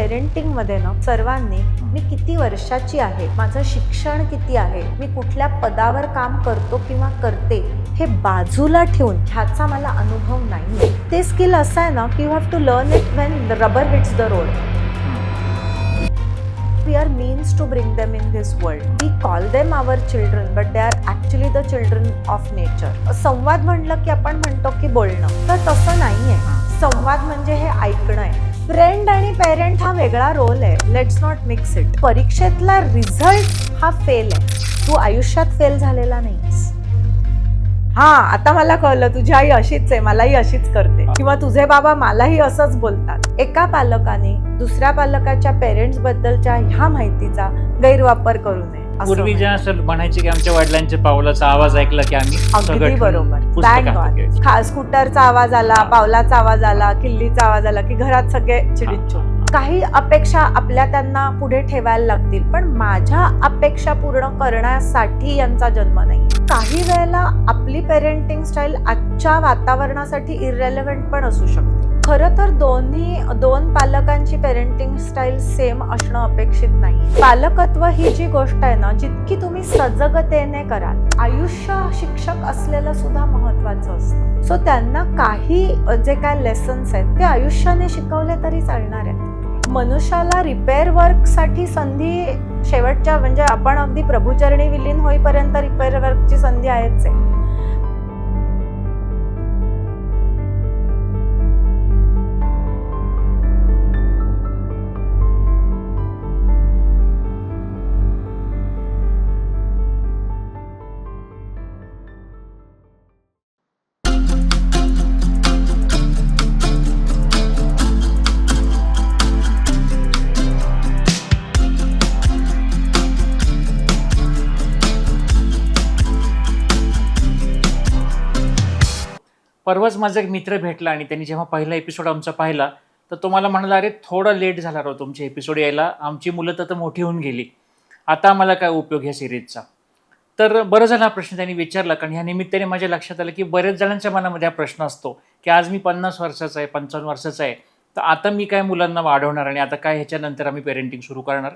पेरेंटिंगमध्ये ना सर्वांनी मी किती वर्षाची आहे, माझं शिक्षण किती आहे, मी कुठल्या पदावर काम करतो किंवा करते हे बाजूला ठेवून ह्याचा मला अनुभव नाही. ते स्किल असं आहे ना की you have to learn it when the rubber hits the road. We are means to bring them in this world. We call them our children, but they are actually the children of nature. संवाद म्हणलं की आपण म्हणतो की बोलणं, तर तसं नाहीये. संवाद म्हणजे हे ऐकणं आहे. फ्रेंड आणि पेरेंट हा वेगळा रोल आहे. Let's not mix it. परीक्षेतला रिझल्ट हा फेल आहे, तू आयुष्यात फेल झालेला नाहीस. हा, आता मला कळलं तुझी आई अशीच आहे, मलाही अशीच करते, किंवा तुझे बाबा मलाही असंच बोलतात. एका पालकाने दुसऱ्या पालकाच्या पेरेंट्स बद्दलच्या ह्या माहितीचा गैरवापर करू नये. पूर्वी ज्या असं म्हणायचे की आमच्या वडिलांच्या पावलाचा आवाज ऐकला की आम्ही अगदी बरोबर. स्कूटरचा आवाज आला, पावलाचा आवाज आला, किल्लीचा आवाज आला की घरात सगळे चिडीचूप. काही अपेक्षा आपल्या त्यांना पुढे ठेवायला लागतील, पण माझ्या अपेक्षा पूर्ण करण्यासाठी यांचा जन्म नाही. काही वेळेला आपली पेरेंटिंग स्टाईल आजच्या वातावरणासाठी इररेलेव्हंट पण असू शकते. खरं तर दोन पालकांची पेरेंटिंग स्टाईल सेम असणं अपेक्षित नाही. पालकत्व ही जी गोष्ट आहे ना, जितकी तुम्ही सजगतेने कराल, आयुष्य शिक्षक असलेलं सुद्धा महत्वाचं असतं. सो त्यांना काही जे काय लेसन्स आहेत ते आयुष्याने शिकवले तरी चालणार आहेत. मनुष्याला रिपेअर वर्क साठी संधी शेवटच्या, म्हणजे आपण अगदी प्रभुचरणी विलीन होईपर्यंत रिपेअर वर्कची संधी आहेच आहे. परवाच माझा एक मित्र भेटला आणि त्यांनी जेव्हा पहिला एपिसोड आमचा पाहिला तर तो मला म्हणाला, अरे थोडा लेट झाला राव तुमचे एपिसोड यायला, आमची मुलं तर मोठी होऊन गेली, आता आम्हाला काय उपयोग ह्या सिरीजचा. तर बरं झाला हा प्रश्न त्यांनी विचारला, कारण ह्या निमित्ताने माझ्या लक्षात आलं की बऱ्याच जणांच्या मनामध्ये हा प्रश्न असतो की आज मी 50 वर्षाचा आहे, 55 वर्षाचा आहे, तर आता मी काय मुलांना वाढवणार आणि आता काय ह्याच्यानंतर आम्ही पेरेंटिंग सुरू करणार.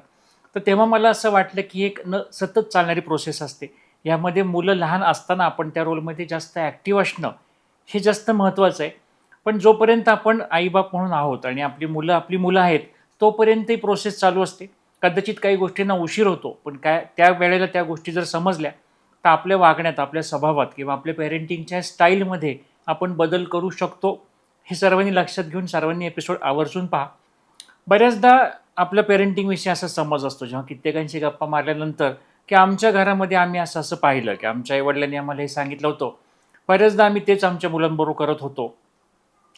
तर तेव्हा मला असं वाटलं की एक सतत चालणारी प्रोसेस असते. यामध्ये मुलं लहान असताना आपण त्या रोलमध्ये जास्त ॲक्टिव्ह असणं हे जास्त महत्त्वाचं आहे. पण जोपर्यंत आपण आईबाप म्हणून आहोत आणि आपली मुलं आहेत, तोपर्यंत ही प्रोसेस चालू असते. कदाचित काही गोष्टींना उशीर होतो, पण काय त्या वेळेला त्या गोष्टी जर समजल्या तर आपल्या वागण्यात, आपल्या स्वभावात किंवा आपल्या पेरेंटिंगच्या स्टाईलमध्ये आपण बदल करू शकतो. हे सर्वांनी लक्षात घेऊन सर्वांनी एपिसोड आवर्जून पहा. बऱ्याचदा आपल्या पेरेंटिंगविषयी असा समज असतो, जेव्हा कित्येकांशी गप्पा मारल्यानंतर, की आमच्या घरामध्ये आम्ही असं पाहिलं की आमच्या आईवडिलांनी आम्हाला हे सांगितलं होतं, बऱ्याचदा आम्ही तेच आमच्या मुलांबरोबर करत होतो.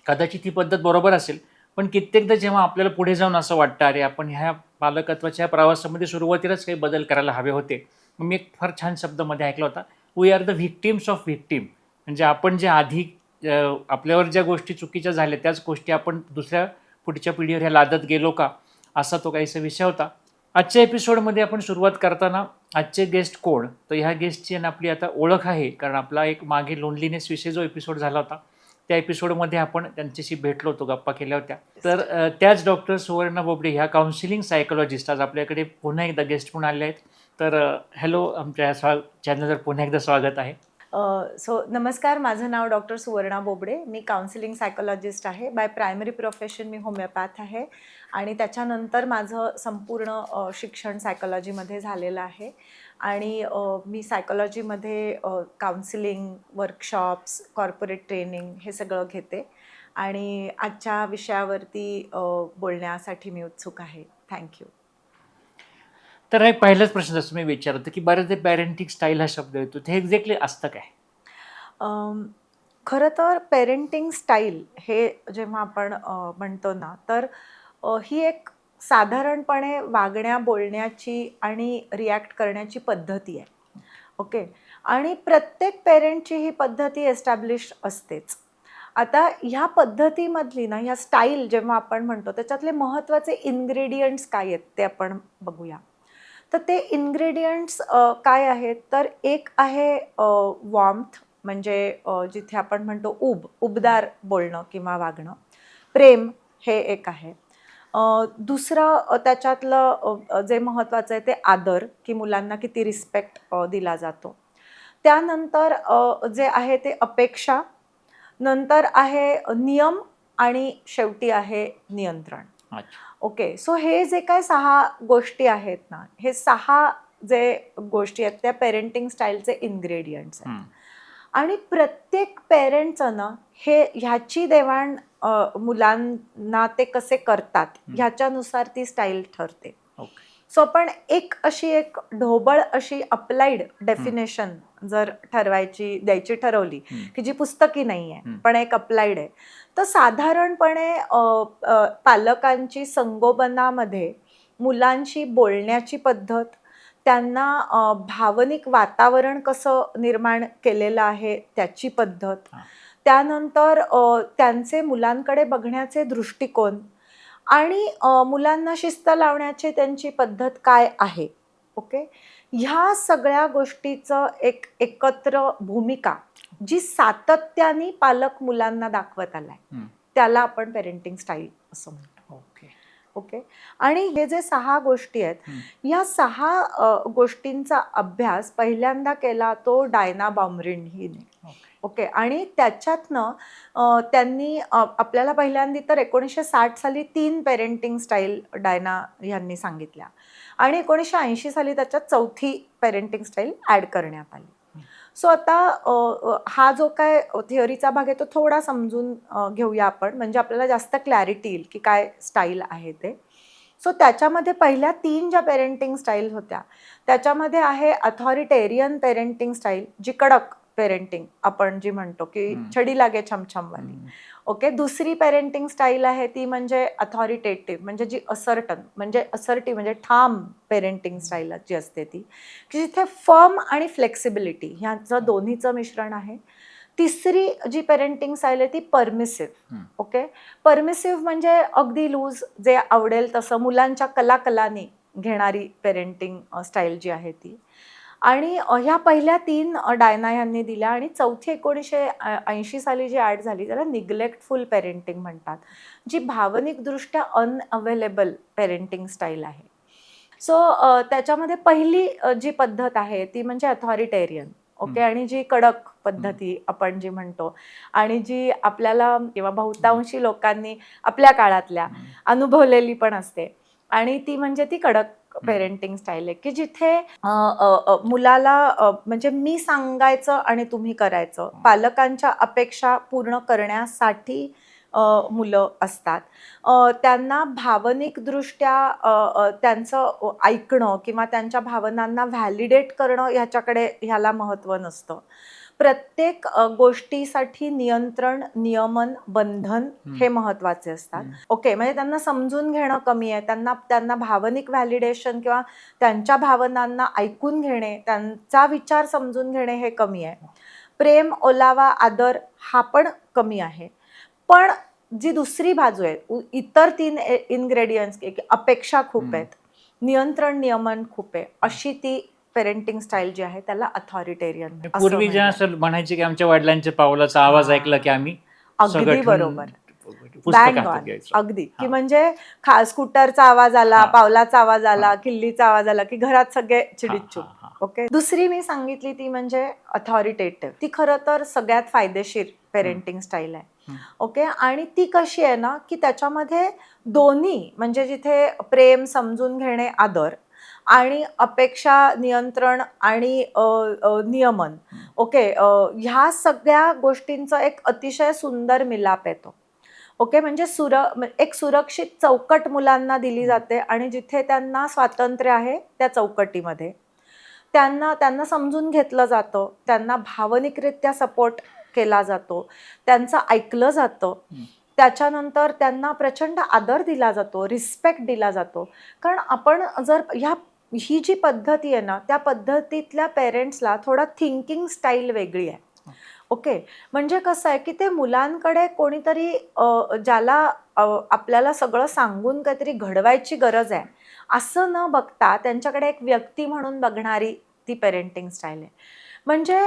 कदाचित ही पद्धत बरोबर असेल, पण कित्येकदा जेव्हा आपल्याला पुढे जाऊन असं वाटतं, अरे आपण ह्या पालकत्वाच्या प्रवासामध्ये सुरुवातीलाच काही बदल करायला हवे होते. मग मी एक फार छान शब्दामध्ये ऐकला होता, we are the victims of victim. म्हणजे आपण जे आधी आपल्यावर ज्या गोष्टी चुकीच्या झाल्या त्याच गोष्टी आपण दुसऱ्या पुढच्या पिढीवर ह्या लादत गेलो का, असा तो काहीसा विषय होता. आजच्या एपिसोडमध्ये आपण सुरुवात करताना आजचे गेस्ट कोण, तर ह्या गेस्टची आपली आता ओळख आहे, कारण आपला एक मागे लोनलीनेस विषयी जो एपिसोड झाला होता त्या एपिसोडमध्ये आपण त्यांच्याशी भेटलो होतो, गप्पा केल्या होत्या. तर त्याच डॉक्टर सुवर्णा बोबडे ह्या काउन्सिलिंग सायकोलॉजिस्ट आज आपल्याकडे पुन्हा एकदा गेस्ट म्हणून आले आहेत. तर हॅलो, आमच्या चॅनलवर पुन्हा एकदा स्वागत आहे. नमस्कार, माझं नाव डॉक्टर सुवर्णा बोबडे. मी काउन्सिलिंग सायकोलॉजिस्ट आहे. बाय प्रायमरी प्रोफेशन मी होमिओपॅथ आहे आणि त्याच्यानंतर माझं संपूर्ण शिक्षण सायकोलॉजीमध्ये झालेलं आहे. आणि मी सायकोलॉजीमध्ये काउन्सिलिंग, वर्कशॉप्स, कॉर्पोरेट ट्रेनिंग हे सगळं घेते आणि आजच्या विषयावरती बोलण्यासाठी मी उत्सुक आहे. थँक्यू. तर एक पहिलाच प्रश्न जसं मी विचारतो की बऱ्याचदा पेरेंटिंग स्टाईल हा शब्द येतो, ते एक्झॅक्टली असतं काय? खरं तर पेरेंटिंग स्टाईल हे जेव्हा आपण म्हणतो ना, तर ही एक साधारणपणे वागण्या, बोलण्याची आणि रिॲक्ट करण्याची पद्धती आहे. ओके. आणि प्रत्येक पेरेंटची ही पद्धती एस्टॅब्लिश असतेच. आता ह्या पद्धतीमधली ना, ह्या स्टाईल जेव्हा आपण म्हणतो त्याच्यातले महत्त्वाचे इन्ग्रेडियंट्स काय आहेत ते आपण बघूया. तर ते इन्ग्रेडियंट्स काय आहेत, तर एक आहे वॉर्मथ, म्हणजे जिथे आपण म्हणतो उबदार बोलणं किंवा वागणं. प्रेम हे एक आहे. दुसरं त्याच्यातलं जे महत्त्वाचं आहे ते आदर, की मुलांना किती रिस्पेक्ट दिला जातो. त्यानंतर जे आहे ते अपेक्षा, नंतर आहे नियम आणि शेवटी आहे नियंत्रण. अच्छा. ओके, सो हे जे काय 6 गोष्टी आहेत ना, हे 6 जे गोष्टी आहेत त्या पेरेंटिंग स्टाईलचे इन्ग्रेडियंट्स आहेत. आणि प्रत्येक पेरेंटचं ना ह्याची देवाण मुलांना ते कसे करतात ह्याच्यानुसार ती स्टाईल ठरते. ओके. सो आपण एक ढोबळ अशी अप्लाइड डेफिनेशन जर द्यायची ठरवली, की जी पुस्तकी नाही आहे पण एक अप्लाइड आहे, तर साधारणपणे पालकांची संगोपनामध्ये मुलांशी बोलण्याची पद्धत, त्यांना भावनिक वातावरण कसं निर्माण केलेलं आहे त्याची पद्धत, त्यानंतर त्यांचे मुलांकडे बघण्याचे दृष्टिकोन आणि मुलांना शिस्त लावण्याची त्यांची पद्धत काय आहे. ओके, ह्या सगळ्या गोष्टीचं एक एकत्र भूमिका जी सातत्याने पालक मुलांना दाखवत आलाय, त्याला आपण पेरेंटिंग स्टाईल असं म्हणतो. ओके. ओके, आणि हे जे 6 गोष्टी आहेत, या 6 गोष्टींचा अभ्यास पहिल्यांदा केला तो डायना बाउमरिंड हिने. ओके, आणि त्याच्यातनं त्यांनी आपल्याला पहिल्यांदा तर 1960 साली 3 पेरेंटिंग स्टाईल डायना यांनी सांगितल्या आणि 1980 साली त्याच्यात 4थी पेरेंटिंग स्टाईल ॲड करण्यात आली. सो आता हा जो काय थिअरीचा भाग आहे तो थोडा समजून घेऊया आपण, म्हणजे आपल्याला जास्त क्लॅरिटी येईल की काय स्टाईल आहे ते. सो त्याच्यामध्ये पहिल्या 3 ज्या पेरेंटिंग स्टाईल होत्या त्याच्यामध्ये आहे अथॉरिटेरियन पेरेंटिंग स्टाईल, जी कडक पेरेंटिंग आपण जी म्हणतो की छडी लागे छमछमवाली. ओके, दुसरी पेरेंटिंग स्टाईल आहे ती म्हणजे अथॉरिटेटिव्ह, म्हणजे जी असर्टिव्ह म्हणजे ठाम पेरेंटिंग स्टाईल जी असते ती, की जिथे फर्म आणि फ्लेक्सिबिलिटी ह्यांचं दोन्हीचं मिश्रण आहे. तिसरी जी पेरेंटिंग स्टाईल आहे ती परमिसिव्ह. ओके, परमिसिव्ह म्हणजे अगदी लूज, जे आवडेल तसं मुलांच्या कलाकलाने घेणारी पेरेंटिंग स्टाईल जी आहे ती. आणि ह्या पहिल्या 3 डायना यांनी दिल्या आणि चौथी 1980 साली जी ॲड झाली त्याला निग्लेक्टफुल पेरेंटिंग म्हणतात, जी भावनिकदृष्ट्या अनअवेलेबल पेरेंटिंग स्टाईल आहे. सो त्याच्यामध्ये पहिली जी पद्धत आहे ती म्हणजे अथॉरिटेरियन. ओके, आणि जी कडक पद्धती आपण जी म्हणतो आणि जी आपल्याला किंवा बहुतांशी लोकांनी आपल्या काळातल्या अनुभवलेली पण असते, आणि ती म्हणजे ती कडक पेरेंटिंग स्टाईल आहे, की जिथे मुलाला म्हणजे मी सांगायचं आणि तुम्ही करायचं, पालकांच्या अपेक्षा पूर्ण करण्यासाठी मुलं असतात. त्यांना भावनिकदृष्ट्या त्यांचं ऐकणं किंवा त्यांच्या भावनांना व्हॅलिडेट करणं ह्याला महत्त्व नसतं. प्रत्येक गोष्टीसाठी नियंत्रण, नियमन, बंधन हे महत्त्वाचे असतात. ओके, म्हणजे त्यांना समजून घेणं कमी आहे, त्यांना भावनिक व्हॅलिडेशन किंवा त्यांच्या भावनांना ऐकून घेणे, त्यांचा विचार समजून घेणे हे कमी आहे. प्रेम, ओलावा, आदर हा पण कमी आहे. पण जी दुसरी बाजू आहे, इतर 3 इन्ग्रेडियंट्स, अपेक्षा खूप आहेत, नियंत्रण, नियमन खूप आहे, अशी ती पेरेंटिंग स्टाईल जी आहे त्याला अथॉरिटेरियन. पूर्वी जे असं म्हणायचे की आमच्या वडिलांच्या पावलाचा आवाज ऐकला की आम्ही अगदी बरोबर, पुस्तक बँग हातात ऑन, घ्यायचो. अगदी, की म्हणजे स्कूटरचा आवाज आला, पावलाचा आवाज आला, किल्लीचा आवाज आला की घरात सगळे चिडीचूप. ओके, दुसरी मी सांगितली ती म्हणजे अथॉरिटेटिव्ह. ती खरं तर सगळ्यात फायदेशीर पेरेंटिंग स्टाईल आहे. ओके, आणि ती कशी आहे ना, की त्याच्यामध्ये दोन्ही म्हणजे जिथे प्रेम, समजून घेणे, आदर आणि अपेक्षा, नियंत्रण आणि नियमन, ओके, ह्या सगळ्या गोष्टींचा एक अतिशय सुंदर मिलाप येतो. ओके, म्हणजे एक सुरक्षित चौकट मुलांना दिली जाते आणि जिथे त्यांना स्वातंत्र्य आहे त्या चौकटीमध्ये त्यांना समजून घेतलं जातं, त्यांना भावनिकरित्या सपोर्ट केला जातो, त्यांचं ऐकलं जातं, त्याच्यानंतर त्यांना प्रचंड आदर दिला जातो, रिस्पेक्ट दिला जातो. कारण आपण जर ही जी पद्धती आहे ना, त्या पद्धतीतल्या पेरेंट्सला थोडा थिंकिंग स्टाईल वेगळी आहे. ओके, म्हणजे कसं आहे की ते मुलांकडे कोणीतरी ज्याला आपल्याला सगळं सांगून काहीतरी घडवायची गरज आहे असं न बघता त्यांच्याकडे एक व्यक्ती म्हणून बघणारी ती पेरेंटिंग स्टाईल आहे. म्हणजे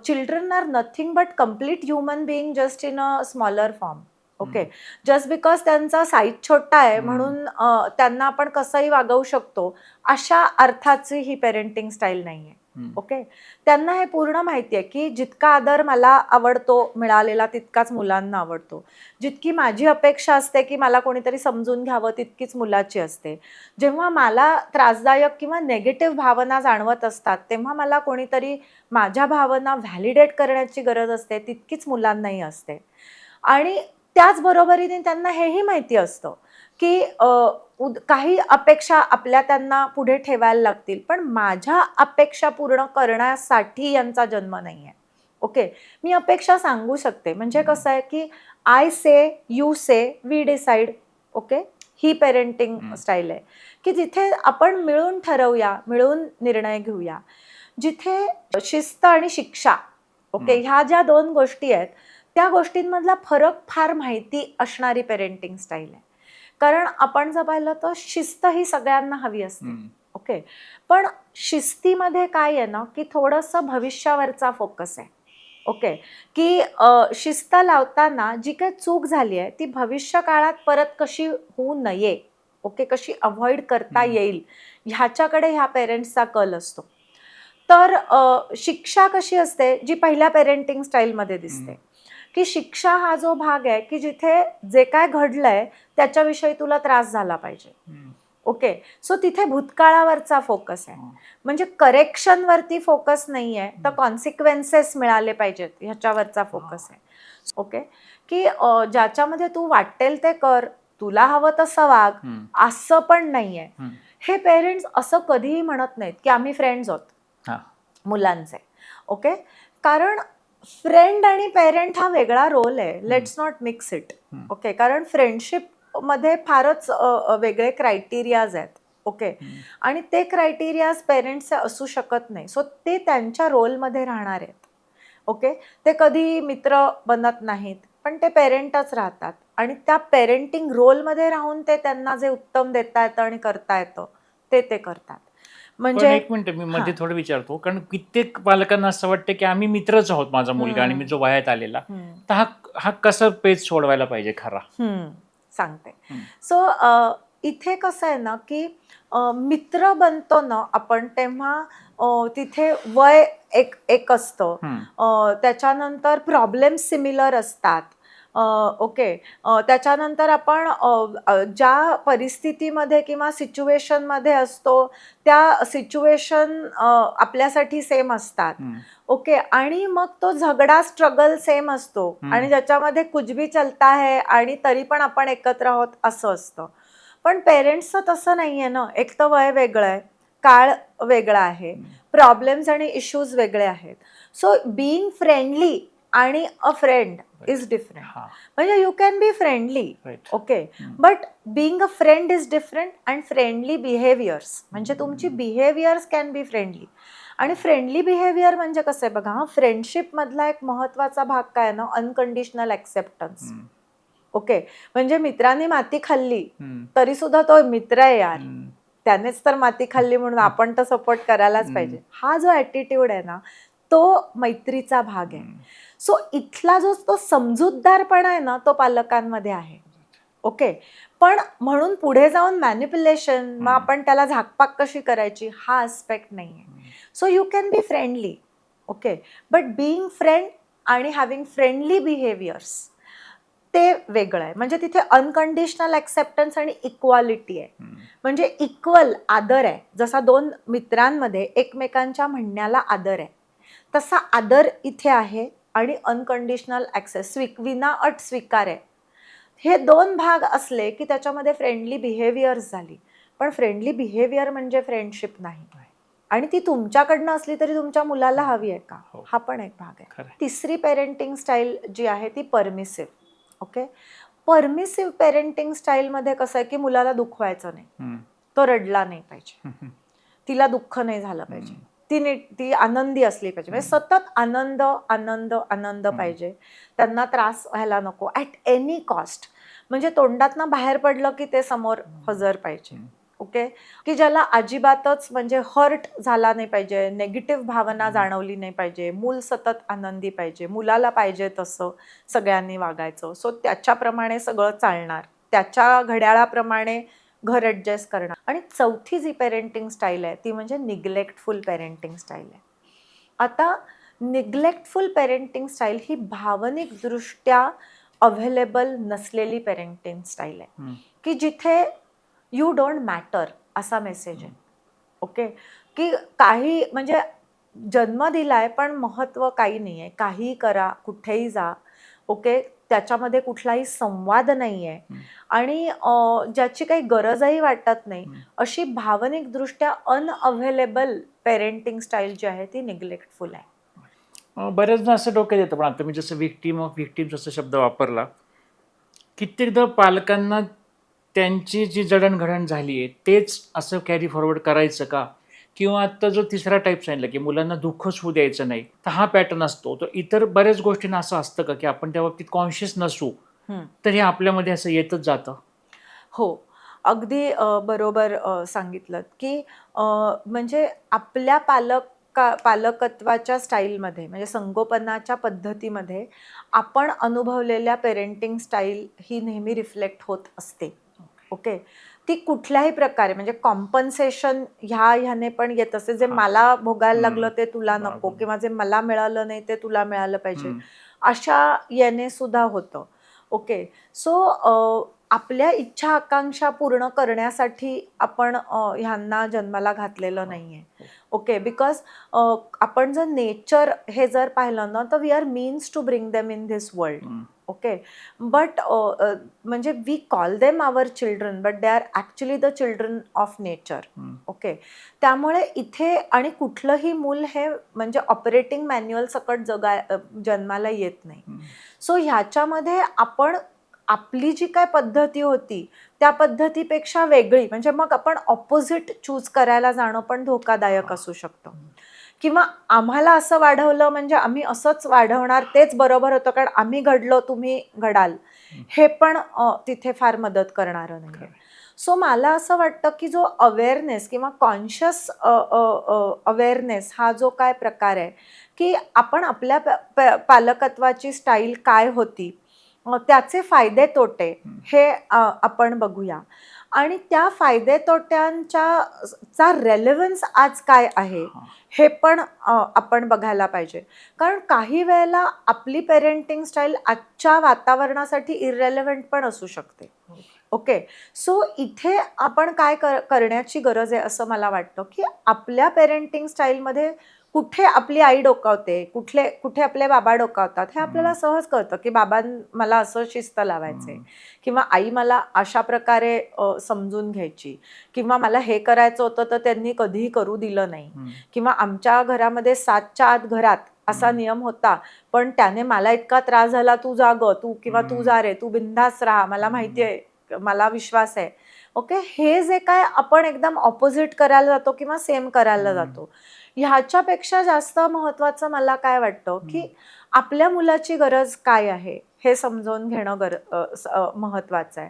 children are nothing but complete human being just in a smaller form. Okay, just because त्यांचा साईज छोटा आहे म्हणून त्यांना आपण कसंही वागवू शकतो अशा अर्थाची ही पेरेंटिंग स्टाईल नाहीये. ओके, त्यांना हे पूर्ण माहिती आहे की जितका आदर मला आवडतो मिळालेला तितकाच मुलांना आवडतो, जितकी माझी अपेक्षा असते की मला कोणीतरी समजून घ्यावं तितकीच मुलाची असते. जेव्हा मला त्रासदायक किंवा नेगेटिव्ह भावना जाणवत असतात तेव्हा मला कोणीतरी माझ्या भावना व्हॅलिडेट करण्याची गरज असते, तितकीच मुलांनाही असते. आणि त्याचबरोबरीने त्यांना हेही माहिती असतं की काही अपेक्षा आपल्या त्यांना पुढे ठेवायला लागतील, पण माझ्या अपेक्षा पूर्ण करण्यासाठी यांचा जन्म नाही आहे. ओके, मी अपेक्षा सांगू शकते, म्हणजे कसं आहे की I say, you say, we decide. Okay, ही पेरेंटिंग स्टाईल आहे की जिथे आपण मिळून ठरवूया, मिळून निर्णय घेऊया, जिथे शिस्त आणि शिक्षा, ओके, ह्या ज्या दोन गोष्टी आहेत त्या गोष्टींमधला फरक फार माहिती असणारी पेरेंटिंग स्टाईल आहे. कारण आपण जर पाहिलं तर शिस्त ही सगळ्यांना हवी असते. ओके, पण शिस्तीमध्ये काय आहे ना की थोडंसं भविष्यावरचा फोकस आहे. ओके, की शिस्त लावताना जी काही चूक झाली आहे ती भविष्य काळात परत कशी होऊ नये, ओके, कशी अव्हॉइड करता येईल ह्याच्याकडे ह्या पेरेंट्सचा कल असतो. तर शिक्षा कशी असते जी पहिल्या पेरेंटिंग स्टाईलमध्ये दिसते की शिक्षा हा जो भाग आहे की जिथे जे काय घडलंय त्याच्याविषयी तुला त्रास झाला पाहिजे. ओके, सो तिथे भूतकाळावरचा फोकस आहे, म्हणजे करेक्शनवरती फोकस नाही आहे, तर कॉन्सिक्वेन्सेस मिळाले पाहिजेत ह्याच्यावरचा फोकस आहे. ओके, की ज्याच्यामध्ये तू वाटेल ते कर, तुला हवं तसं वाग, असं पण नाहीये. हे पेरेंट्स असं कधीही म्हणत नाहीत की आम्ही फ्रेंड्स आहोत मुलांचे. ओके, कारण फ्रेंड आणि पेरेंट हा वेगळा रोल आहे. Let's not mix it. Okay, कारण फ्रेंडशिप मध्ये फारच वेगळे क्रायटेरियाज आहेत. ओके, आणि ते क्रायटेरियाज पेरेंट्सचे असू शकत नाही, सो ते त्यांच्या रोलमध्ये राहणार आहेत. ओके, ते कधी मित्र बनत नाहीत, पण ते पेरेंटच राहतात आणि त्या पेरेंटिंग रोलमध्ये राहून ते त्यांना जे उत्तम देता येतं आणि करता येतं ते करतात. म्हणजे एक मिनिट मी मध्ये थोडं विचारतो, कारण कित्येक पालकांना असं वाटतं की आम्ही मित्रच आहोत, माझा मुलगा आणि मी जो वयात आलेला, तर हा कसा पेज सोडवायला पाहिजे खरा? सांगते. सो इथे कसं आहे ना की मित्र बनतो ना आपण तेव्हा तिथे वय एक असतं, त्याच्यानंतर प्रॉब्लेम सिमिलर असतात. ओके, त्याच्यानंतर आपण ज्या परिस्थितीमध्ये किंवा सिच्युएशनमध्ये असतो त्या सिच्युएशन आपल्यासाठी सेम असतात. ओके, आणि मग तो झगडा स्ट्रगल सेम असतो आणि ज्याच्यामध्ये कुछ भी चलता है आणि तरी पण आपण एकत्र आहोत असं असतं. पण पेरेंट्सचं तसं नाहीये ना. एक तर वय वेगळं आहे, काळ वेगळा आहे, प्रॉब्लेम्स आणि इश्यूज वेगळे आहेत. सो बीइंग फ्रेंडली आणि अ फ्रेंड इज डिफरंट. म्हणजे you can be friendly, okay, but being a friend is different and friendly behaviours म्हणजे तुमची बिहेवियर्स कॅन बी फ्रेंडली. आणि फ्रेंडली बिहेवियर म्हणजे कसं आहे बघा, फ्रेंडशिप मधला एक महत्वाचा भाग काय ना, अनकंडिशनल ऍक्सेप्टन्स. ओके, म्हणजे मित्रांनी माती खाल्ली तरी सुद्धा तो मित्र आहे यार, त्यानेच तर माती खाल्ली म्हणून आपण तर सपोर्ट करायलाच पाहिजे. हा जो ऍटिट्यूड आहे ना तो मैत्रीचा भाग आहे. सो इथला जो तो समजूतदारपणा आहे ना तो पालकांमध्ये आहे. ओके, पण म्हणून पुढे जाऊन मॅनिप्युलेशन, मग आपण त्याला झाकपाक कशी करायची हा आस्पेक्ट नाहीये. So you can be friendly, okay, but being friend आणि हॅव्हिंग फ्रेंडली बिहेवियर्स ते वेगळं आहे. म्हणजे तिथे अनकंडिशनल ऍक्सेप्टन्स आणि इक्वालिटी आहे. म्हणजे इक्वल आदर आहे. जसा दोन मित्रांमध्ये एकमेकांच्या म्हणण्याला आदर आहे, तसा आदर इथे आहे आणि अनकंडिशनल ऍक्सेस विना अट स्वीकार आहे. हे दोन भाग असले की त्याच्यामध्ये फ्रेंडली बिहेवियर्स झाली. पण फ्रेंडली बिहेवियर म्हणजे फ्रेंडशिप नाही, आणि ती तुमच्याकडनं असली तरी तुमच्या मुलाला हवी आहे का, हा पण एक भाग आहे. तिसरी पेरेंटिंग स्टाईल जी आहे ती परमिसिव्ह. ओके, परमिसिव्ह पेरेंटिंग स्टाईल मध्ये कसं आहे की मुलाला दुखवायचं नाही, तो रडला नाही पाहिजे, तिला दुःख नाही झालं पाहिजे, ती आनंदी असली पाहिजे. म्हणजे सतत आनंद आनंद आनंद पाहिजे, त्यांना त्रास व्हायला नको ॲट एनी कॉस्ट. म्हणजे तोंडातनं बाहेर पडलं की ते समोर हजर पाहिजे. ओके, की ज्याला अजिबातच म्हणजे हर्ट झाला नाही पाहिजे, नेगेटिव्ह भावना जाणवली नाही पाहिजे, मूल सतत आनंदी पाहिजे, मुलाला पाहिजे तसं सगळ्यांनी वागायचं. सो त्याच्याप्रमाणे सगळं चालणार, त्याच्या घड्याळाप्रमाणे घर ॲडजस्ट करणार. आणि चौथी जी पेरेंटिंग स्टाईल आहे ती म्हणजे निग्लेक्टफुल पेरेंटिंग स्टाईल आहे. आता निग्लेक्टफुल पेरेंटिंग स्टाईल ही भावनिकदृष्ट्या अवेलेबल नसलेली पेरेंटिंग स्टाईल आहे, की जिथे यू डोंट मॅटर असा मेसेज आहे. ओके, की काही म्हणजे जन्म दिलाय पण महत्त्व काही नाही आहे, काहीही करा, कुठेही जा. ओके, त्याच्यामध्ये कुठलाही संवाद नाही आहे आणि ज्याची काही गरजही वाटत नाही, अशी भावनिकदृष्ट्या अनअवेलेबल पेरेंटिंग स्टाईल जी आहे ती निग्लेक्टफुल आहे. बऱ्याचदा असं डोक्यात येतं, पण आता मी जसं व्हिक्टीम जसा शब्द वापरला, कित्येकदा पालकांना त्यांची जी जडणघडण झाली आहे तेच असं कॅरी फॉरवर्ड करायचं का? किंवा आत्ता जो तिसरा टाईप सांगितला की मुलांना दुःखच होऊ द्यायचं नाही, तर हा पॅटर्न असतो. तर इतर बऱ्याच गोष्टींना असं असतं का की आपण त्या बाबतीत कॉन्शियस नसू, तर हे आपल्यामध्ये असं येतच जातं? हो, अगदी बरोबर सांगितलंत, की म्हणजे आपल्या पालकत्वाच्या स्टाईलमध्ये म्हणजे संगोपनाच्या पद्धतीमध्ये आपण अनुभवलेल्या पेरेंटिंग स्टाईल ही नेहमी रिफ्लेक्ट होत असते. ओके, ती कुठल्याही प्रकारे म्हणजे कॉम्पन्सेशन ह्याने पण येत असते. जे मला भोगायला लागलं ते तुला नको, किंवा जे मला मिळालं नाही ते तुला मिळालं पाहिजे, अशा याने सुद्धा होतं. ओके, सो आपल्या इच्छा आकांक्षा पूर्ण करण्यासाठी आपण ह्यांना जन्माला घातलेलं नाहीये. ओके, बिकॉज आपण जर नेचर हे जर पाहिलं ना, तर we are means to bring them in this world. Okay, but म्हणजे we call them our children, but they are actually the children of nature. Okay, त्यामुळे इथे आणि कुठलंही मूल हे म्हणजे ऑपरेटिंग मॅन्युअल सकट जन्माला येत नाही. सो ह्याच्यामध्ये आपण आपली जी काय पद्धती होती त्या पद्धतीपेक्षा वेगळी म्हणजे मग आपण ऑपोजिट चूज करायला जाणं पण धोकादायक असू शकतं. किंवा आम्हाला असं वाढवलं म्हणजे आम्ही असंच वाढवणार तेच बरोबर होतं, कारण आम्ही घडलो तुम्ही घडाल, हे पण तिथे फार मदत करणारं नाही. सो मला असं वाटतं की जो अवेअरनेस किंवा कॉन्शियस अवेअरनेस हा जो काय प्रकार आहे, की आपण आपल्या पालकत्वाची स्टाईल काय होती, त्याचे फायदे तोटे हे आपण बघूया. आणि त्या फायदे तोट्यांचा रेलेव्हन्स आज काय आहे हे पण आपण बघायला पाहिजे. कारण काही वेळेला आपली पेरेंटिंग स्टाईल आजच्या वातावरणासाठी इररेलेव्हंट पण असू शकते. ओके, सो इथे आपण काय करण्याची गरज आहे असं मला वाटतं, की आपल्या पेरेंटिंग स्टाईलमध्ये कुठे आपली आई डोकावते, कुठे आपले बाबा डोकावतात, हे आपल्याला सहज कळतं, की बाबा मला असं शिस्त लावायचे, किंवा आई मला अशा प्रकारे समजून घ्यायची, किंवा मला हे करायचं होतं तर त्यांनी कधीही करू दिलं नाही, किंवा आमच्या घरामध्ये 7च्या आत घरात असा नियम होता, पण त्याने मला इतका त्रास झाला, तू जा ग, किंवा तू जा रे, तू बिंदास राहा, मला माहिती आहे, मला विश्वास आहे. ओके, हे जे काय आपण एकदम ऑपोजिट करायला जातो किंवा सेम करायला जातो, ह्याच्यापेक्षा जास्त महत्त्वाचं मला काय वाटतं, की आपल्या मुलाची गरज काय आहे हे समजावून घेणं महत्त्वाचं आहे.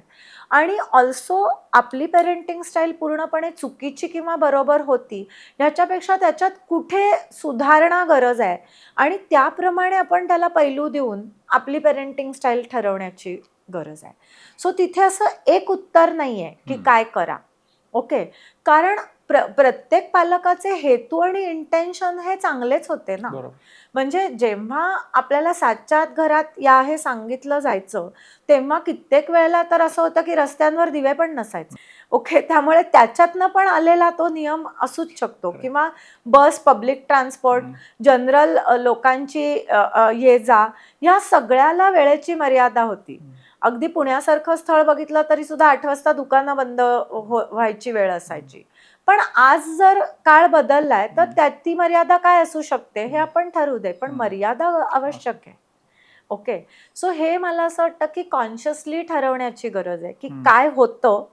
आणि ऑल्सो आपली पेरेंटिंग स्टाईल पूर्णपणे चुकीची किंवा बरोबर होती ह्याच्यापेक्षा त्याच्यात कुठे सुधारणा गरज आहे आणि त्याप्रमाणे आपण त्याला पैलू देऊन आपली पेरेंटिंग स्टाईल ठरवण्याची गरज आहे. सो तिथे असं एक उत्तर नाही आहे की काय करा. ओके, कारण प्रत्येक पालकाचे हेतू आणि इंटेन्शन हे चांगलेच होते ना. म्हणजे जेव्हा आपल्याला 7च्या आत घरात या हे सांगितलं जायचं तेव्हा कित्येक वेळेला तर असं होतं की रस्त्यांवर दिवे पण नसायचे. ओके, त्यामुळे त्याच्यातनं पण आलेला तो नियम असूच शकतो, किंवा बस, पब्लिक ट्रान्सपोर्ट, जनरल लोकांची ये जा, या सगळ्याला वेळेची मर्यादा होती. अगदी पुण्यासारखं स्थळ बघितलं तरी सुद्धा 8 वाजता दुकानं बंद व्हायची वेळ असायची. पण आज जर काळ बदललाय तर ती मर्यादा काय असू शकते हे आपण ठरवू दे, पण मर्यादा आवश्यक आहे. ओके, सो हे मला असं वाटतं की कॉन्शियसली ठरवण्याची गरज आहे, की काय होतं,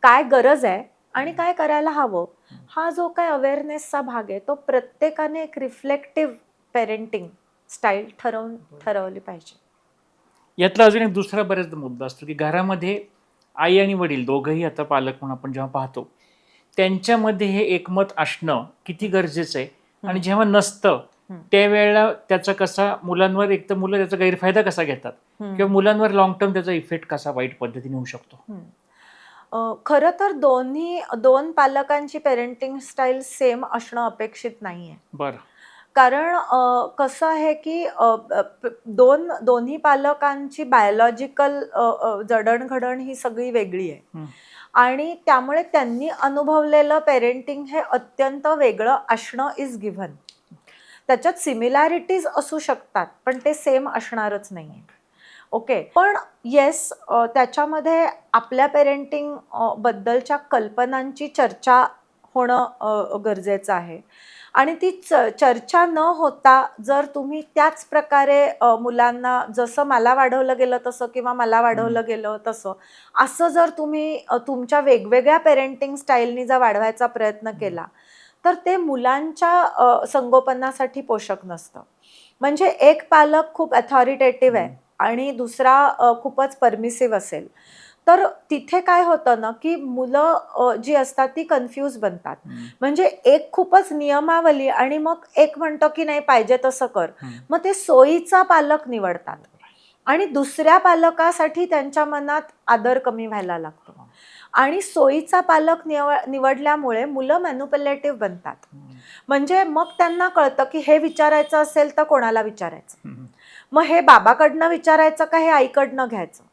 काय गरज आहे आणि काय करायला हवं. हा जो काय अवेअरनेसचा भाग आहे तो प्रत्येकाने एक रिफ्लेक्टिव्ह पेरेंटिंग स्टाईल ठरवली पाहिजे. यातला अजून एक दुसरा बऱ्याचदा मुद्दा असतो की घरामध्ये आई आणि वडील दोघंही आता पालक म्हणून आपण जेव्हा पाहतो त्यांच्यामध्ये हे एकमत असणं किती गरजेचं आहे, आणि जेव्हा नसतं त्यावेळेला त्याचा कसा मुलांवर, एक तर मुलं त्याचा गैरफायदा कसा घेतात, किंवा मुलांवर लॉंग टर्म त्याचा इफेक्ट कसा वाईट पद्धतीने होऊ शकतो. खरं तर दोन पालकांची पेरेंटिंग स्टाईल सेम असणं अपेक्षित नाहीये. बरं. कारण कसं आहे की दोन्ही पालकांची बायोलॉजिकल जडणघडण ही सगळी वेगळी आहे, आणि त्यामुळे त्यांनी अनुभवलेलं पेरेंटिंग हे अत्यंत वेगळं असणं इज गिव्हन. त्याच्यात सिमिलॅरिटीज असू शकतात, पण ते सेम असणारच नाही. ओके, पण येस, त्याच्यामध्ये आपल्या पेरेंटिंग बद्दलच्या कल्पनांची चर्चा होणं गरजेचं आहे, आणि ती चर्चा न होता जर तुम्ही त्याच प्रकारे मुलांना जसं मला वाढवलं गेलं तसं किंवा मला वाढवलं गेलं तसं असं जर तुम्ही तुमच्या वेगवेगळ्या पेरेंटिंग स्टाईलनी जर वाढवायचा प्रयत्न केला तर ते मुलांच्या संगोपनासाठी पोषक नसतं. म्हणजे एक पालक खूप अथॉरिटेटिव्ह आहे आणि दुसरा खूपच परमिसिव्ह असेल, तर तिथे काय होतं ना की मुलं जी असतात ती कन्फ्यूज बनतात. म्हणजे एक खूपच नियमावली आणि मग एक म्हणतो की नाही पाहिजे तसं कर, मग ते सोयीचा पालक निवडतात आणि दुसऱ्या पालकासाठी त्यांच्या मनात आदर कमी व्हायला लागतो, आणि सोयीचा पालक निवडल्यामुळे मुलं मॅन्युप्युलेटिव्ह बनतात. म्हणजे मग त्यांना कळतं की हे विचारायचं असेल तर कोणाला विचारायचं, मग हे बाबाकडनं विचारायचं का हे आईकडनं घ्यायचं.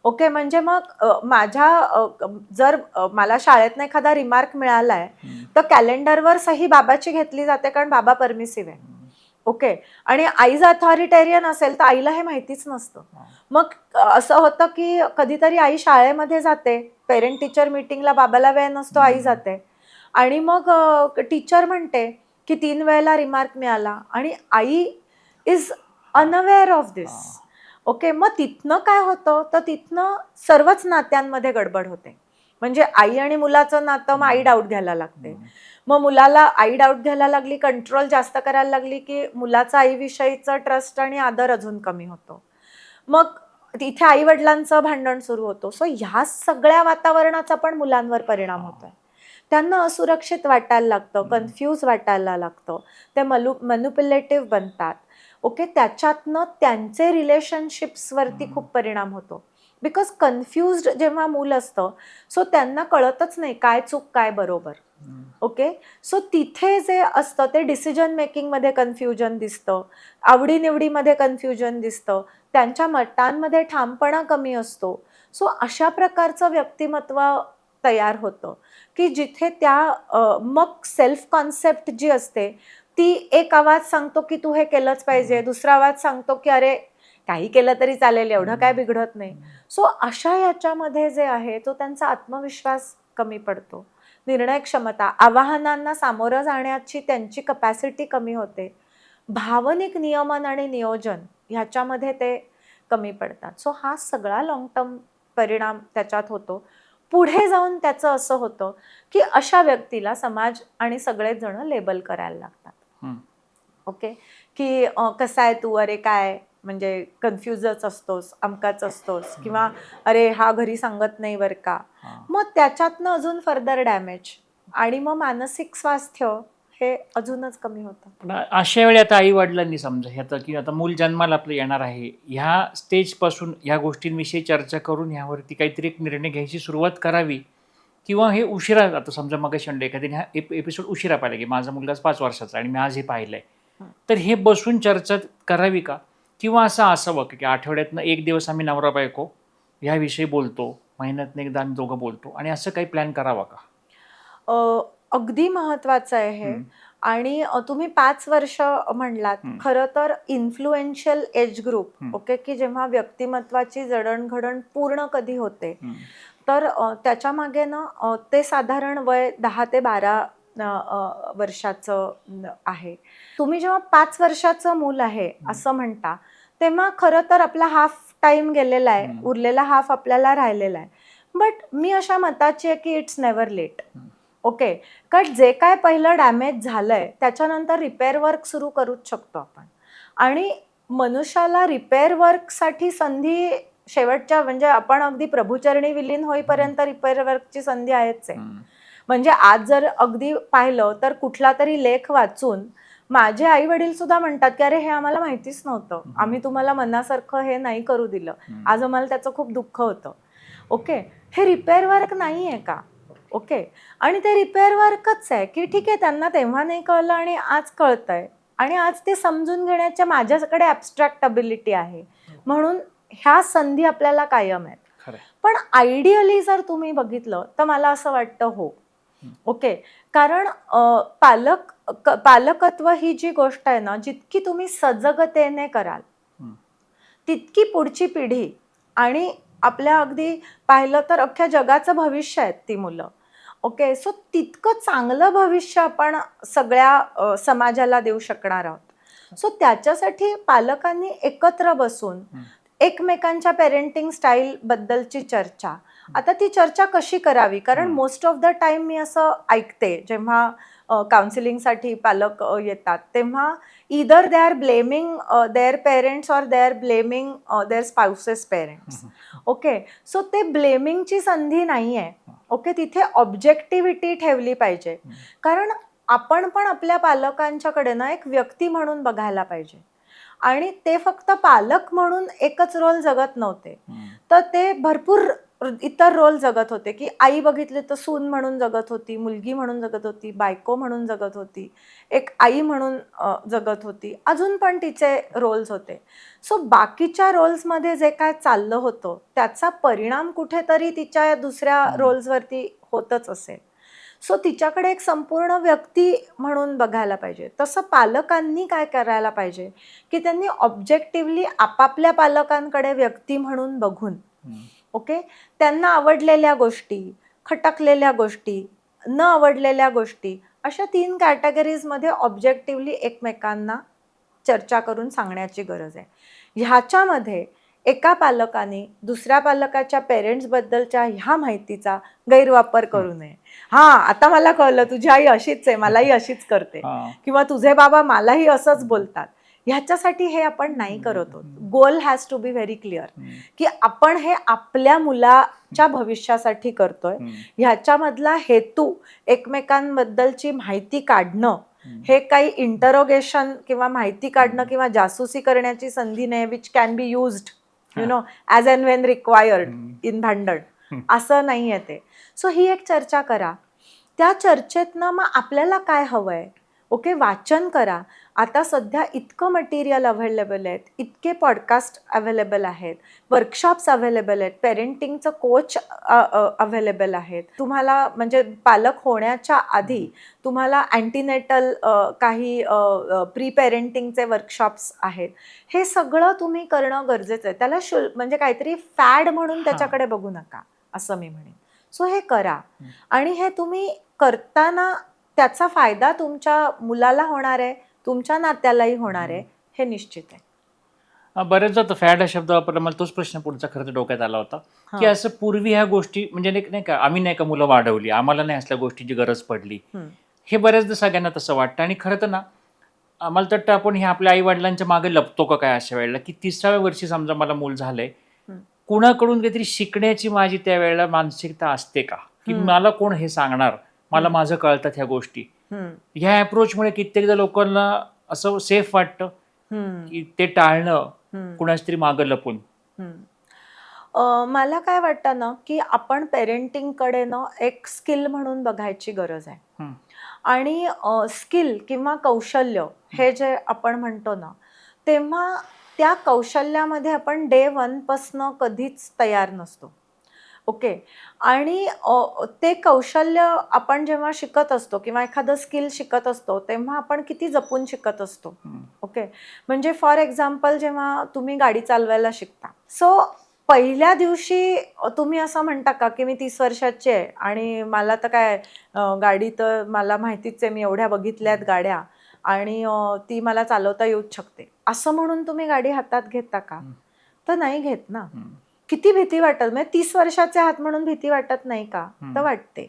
ओके, म्हणजे मग जर मला शाळेतनं एखादा रिमार्क मिळालाय तर कॅलेंडरवर सही बाबाची घेतली जाते कारण बाबा परमिसिव्ह आहे. ओके, आणि आई जर अथॉरिटेरियन असेल तर आईला हे माहितीच नसतं. मग असं होतं की कधीतरी आई शाळेमध्ये जाते, पेरेंट टीचर मीटिंगला बाबाला वेळ नसतो, आई जाते, आणि मग टीचर म्हणते की 3 वेळेला रिमार्क मिळाला, आणि आई is unaware of this. Okay, मग तिथनं काय होतं तर तिथनं सर्वच नात्यांमध्ये गडबड होते. म्हणजे आई आणि मुलाचं नातं, मग आई डाऊट घ्यायला लागते, मग मुलाला आई डाऊट घ्यायला लागली, कंट्रोल जास्त करायला लागली की मुलाचा आईविषयीचा ट्रस्ट आणि आदर अजून कमी होतो, मग तिथे आई वडिलांचं भांडण सुरू होतं. सो ह्या सगळ्या वातावरणाचा पण मुलांवर परिणाम होतोय. त्यांना असुरक्षित वाटायला लागतं, कन्फ्यूज वाटायला लागतं, ते मॅन्युप्युलेटिव्ह बनतात. ओके, त्याच्यातनं त्यांचे रिलेशनशिप्सवरती खूप परिणाम होतो. बिकॉज कन्फ्युज्ड जेव्हा मूल असतं, सो त्यांना कळतच नाही काय चूक काय बरोबर. ओके, सो तिथे जे असतं ते डिसिजन मेकिंगमध्ये कन्फ्युजन दिसतं, आवडीनिवडीमध्ये कन्फ्युजन दिसतं, त्यांच्या मतांमध्ये ठामपणा कमी असतो. सो अशा प्रकारचं व्यक्तिमत्व तयार होतं की जिथे मग सेल्फ कॉन्सेप्ट जी असते ती, एक आवाज सांगतो की तू हे केलंच पाहिजे, दुसरा आवाज सांगतो की अरे काही केलं तरी चालेल, एवढं काय बिघडत नाही. सो अशा याच्यामध्ये जे आहे तो त्यांचा आत्मविश्वास कमी पडतो, निर्णय क्षमता, आव्हानांना सामोरं जाण्याची त्यांची कपॅसिटी कमी होते, भावनिक नियमन आणि नियोजन ह्याच्यामध्ये ते कमी पडतात. सो हा सगळा लॉंग टर्म परिणाम त्याच्यात होतो. पुढे जाऊन त्याचं असं होतं की अशा व्यक्तीला समाज आणि सगळेच जण लेबल करायला लागतात. ओके, की कसा आहे तू, अरे काय म्हणजे कन्फ्युजच असतोस, अमकाच असतोस, किंवा अरे हा घरी सांगत नाही बरं का. मग त्याच्यातनं अजून फर्दर डॅमेज, आणि मग मानसिक स्वास्थ्य हे अजूनच कमी होतं. पण अशा वेळी आता आई वडिलांनी समजा ह्याचं की आता मूल जन्माला आपलं येणार आहे, ह्या स्टेजपासून ह्या गोष्टींविषयी चर्चा करून ह्यावरती काहीतरी एक निर्णय घ्यायची सुरुवात करावी, किंवा हे उशिरा, आता समजा मग शंडे एखाद्याने हा एपिसोड उशिरा पाहिला की माझा मुलगा 5 वर्षाचा आणि मी आज हे पाहिलंय, तर हे बसून चर्चा करावी का, किंवा असं असावं की आठवड्यातनं 1 दिवस आम्ही नवरा बायको ह्याविषयी बोलतो, महिन्यातनं एकदा आम्ही दोघं बोलतो, आणि असं काही प्लॅन करावा का? अगदी महत्वाचं आहे हे. आणि तुम्ही 5 वर्ष म्हणलात, खरं तर इन्फ्लुएन्शियल एज ग्रुप, ओके, की जेव्हा व्यक्तिमत्वाची जडणघडण पूर्ण कधी होते, तर त्याच्या मागे ना ते साधारण वय 10 ते 12 वर्षाचं आहे. तुम्ही जेव्हा 5 वर्षाचं मूल आहे असं म्हणता, तेव्हा खरं तर आपला हाफ टाइम गेलेला आहे, उरलेला हाफ आपल्याला राहिलेला आहे. बट मी अशा मताची आहे की इट्स नेव्हर लेट. ओके, कारण जे काय पहिलं डॅमेज झालंय त्याच्यानंतर रिपेअर वर्क सुरू करूच शकतो आपण, आणि मनुष्याला रिपेअर वर्कसाठी संधी शेवटच्या, म्हणजे आपण अगदी प्रभुचरणी विलीन होईपर्यंत रिपेअर वर्कची संधी आहेच आहे. म्हणजे आज जर अगदी पाहिलं तर कुठला तरी लेख वाचून माझे आई वडील सुद्धा म्हणतात की अरे हे आम्हाला माहितीच नव्हतं, आम्ही तुम्हाला मनासारखं हे नाही करू दिलं, आज आम्हाला त्याचं खूप दुःख होतं. ओके, हे रिपेअर वर्क नाही आहे का? ओके, आणि ते रिपेअर वर्कच आहे की ठीक आहे, त्यांना तेव्हा नाही कळलं आणि आज कळतंय, आणि आज ते समजून घेण्याच्या माझ्याकडे ॲबस्ट्रॅक्ट अबिलिटी आहे, म्हणून ह्या संधी आपल्याला कायम आहेत. पण आयडियली जर तुम्ही बघितलं तर मला असं वाटतं हो. ओके, कारण पालकत्व ही जी गोष्ट आहे ना, जितकी तुम्ही सजगतेने कराल तितकी पुढची पिढी आणि आपल्या अगदी पाहिलं तर अख्ख्या जगाचं भविष्य आहेत ती मुलं. ओके, सो तितकं चांगलं भविष्य आपण सगळ्या समाजाला देऊ शकणार आहोत. सो त्याच्यासाठी पालकांनी एकत्र बसून एकमेकांच्या पेरेंटिंग स्टाईल बद्दलची चर्चा, आता ती चर्चा कशी करावी, कारण मोस्ट ऑफ द टाइम मी असं ऐकते जेव्हा काउन्सिलिंगसाठी पालक येतात तेव्हा either they are blaming their parents or they are blaming their spouses parents. Okay, so ते ब्लेमिंगची संधी नाही आहे. ओके, तिथे ऑब्जेक्टिव्हिटी ठेवली पाहिजे, कारण आपण पण आपल्या पालकांच्याकडे ना एक व्यक्ती म्हणून बघायला पाहिजे, आणि ते फक्त पालक म्हणून एकच रोल जगत नव्हते, तर ते भरपूर इतर रोल जगत होते, की आई बघितली तर सून म्हणून जगत होती, मुलगी म्हणून जगत होती, बायको म्हणून जगत होती, एक आई म्हणून जगत होती, अजून पण तिचे रोल्स होते. सो बाकीच्या रोल्समध्ये जे काय चाललं होतं त्याचा परिणाम कुठेतरी तिच्या दुसऱ्या रोल्सवरती होतच असेल. सो तिच्याकडे एक संपूर्ण व्यक्ती म्हणून बघायला पाहिजे. तसं पालकांनी काय करायला पाहिजे की त्यांनी ऑब्जेक्टिव्हली आपापल्या पालकांकडे व्यक्ती म्हणून बघून, ओके, त्यांना आवडलेल्या गोष्टी, खटकलेल्या गोष्टी, न आवडलेल्या गोष्टी, अशा 3 कॅटेगरीजमध्ये ऑब्जेक्टिव्हली एकमेकांना चर्चा करून सांगण्याची गरज आहे. ह्याच्यामध्ये एका पालकाने दुसऱ्या पालकाच्या पेरेंट्सबद्दलच्या ह्या माहितीचा गैरवापर करू नये. हां, आता मला कळलं तुझी आई अशीच आहे, मलाही अशीच करते, किंवा तुझे बाबा मलाही असंच बोलतात, ह्याच्यासाठी हे आपण नाही करत आहोत. Goal has to be very clear की आपण हे आपल्या मुलाच्या भविष्यासाठी करतोय. ह्याच्यामधला हेतू एकमेकांबद्दलची माहिती काढणं, हे काही इंटरोगेशन किंवा माहिती काढणं किंवा जासूसी करण्याची संधी नाही, which can be used as and when required in भांडण, असं नाही आहे ते. सो ही एक चर्चा करा. त्या चर्चेतनं मग आपल्याला काय हवंय, ओके, वाचन करा. आता सध्या इतकं मटेरियल अवेलेबल आहेत, इतके पॉडकास्ट अवेलेबल आहेत, वर्कशॉप्स अवेलेबल आहेत, पेरेंटिंगचं कोच अवेलेबल आहेत. तुम्हाला म्हणजे पालक होण्याच्या आधी तुम्हाला अँटीनेटल काही प्री पेरेंटिंगचे वर्कशॉप्स आहेत. हे सगळं तुम्ही करणं गरजेचं आहे. त्याला म्हणजे काहीतरी फॅड म्हणून त्याच्याकडे बघू नका, असं मी म्हणेन. सो हे करा, आणि हे तुम्ही करताना त्याचा फायदा तुमच्या मुलाला होणार आहे, तुमच्या नात्यालाही होणार आहे, हे निश्चित आहे. बरेचदा तर फॅड हा शब्द वापरला, मला तोच प्रश्न पुढचा खरं तर डोक्यात आला होता की असं पूर्वी ह्या गोष्टी म्हणजे नाही का, आम्ही नाही का मुलं वाढवली, आम्हाला नाही असल्या गोष्टीची गरज पडली, हे बऱ्याचदा सगळ्यांना तसं वाटतं. आणि खरं तर ना, आम्हाला वाटतं आपण हे आपल्या आई वडिलांच्या मागे लपतो का काय अशा वेळेला, की 30व्या वर्षी समजा मला मूल झालंय, कुणाकडून काहीतरी शिकण्याची माझी त्यावेळेला मानसिकता असते का, की मला कोण हे सांगणार, मला माझं कळतात ह्या गोष्टी. ह्या अप्रोचमुळे कित्येकदा लोकांना असं सेफ वाटतं की ते टाळणं कुणाच तरी मागं लपून. मला काय वाटतं ना, की आपण पेरेंटिंगकडे ना एक स्किल म्हणून बघायची गरज आहे. आणि स्किल किंवा कौशल्य हे जे आपण म्हणतो ना, तेव्हा त्या कौशल्यामध्ये आपण डे 1 पासनं कधीच तयार नसतो. ओके, आणि ते कौशल्य आपण जेव्हा शिकत असतो किंवा एखादं स्किल शिकत असतो तेव्हा आपण किती जपून शिकत असतो. ओके, म्हणजे फॉर एक्झाम्पल जेव्हा तुम्ही गाडी चालवायला शिकता, सो पहिल्या दिवशी तुम्ही असं म्हणता का की मी 30 वर्षाची आहे आणि मला तर काय गाडी तर मला माहितीच आहे, मी एवढ्या बघितल्यात गाड्या आणि ती मला चालवता येऊच शकते, असं म्हणून तुम्ही गाडी हातात घेता का? तर नाही घेत ना. किती भीती वाटत, म्हणजे 30 वर्षाचे आहात म्हणून भीती वाटत नाही का? तर वाटते.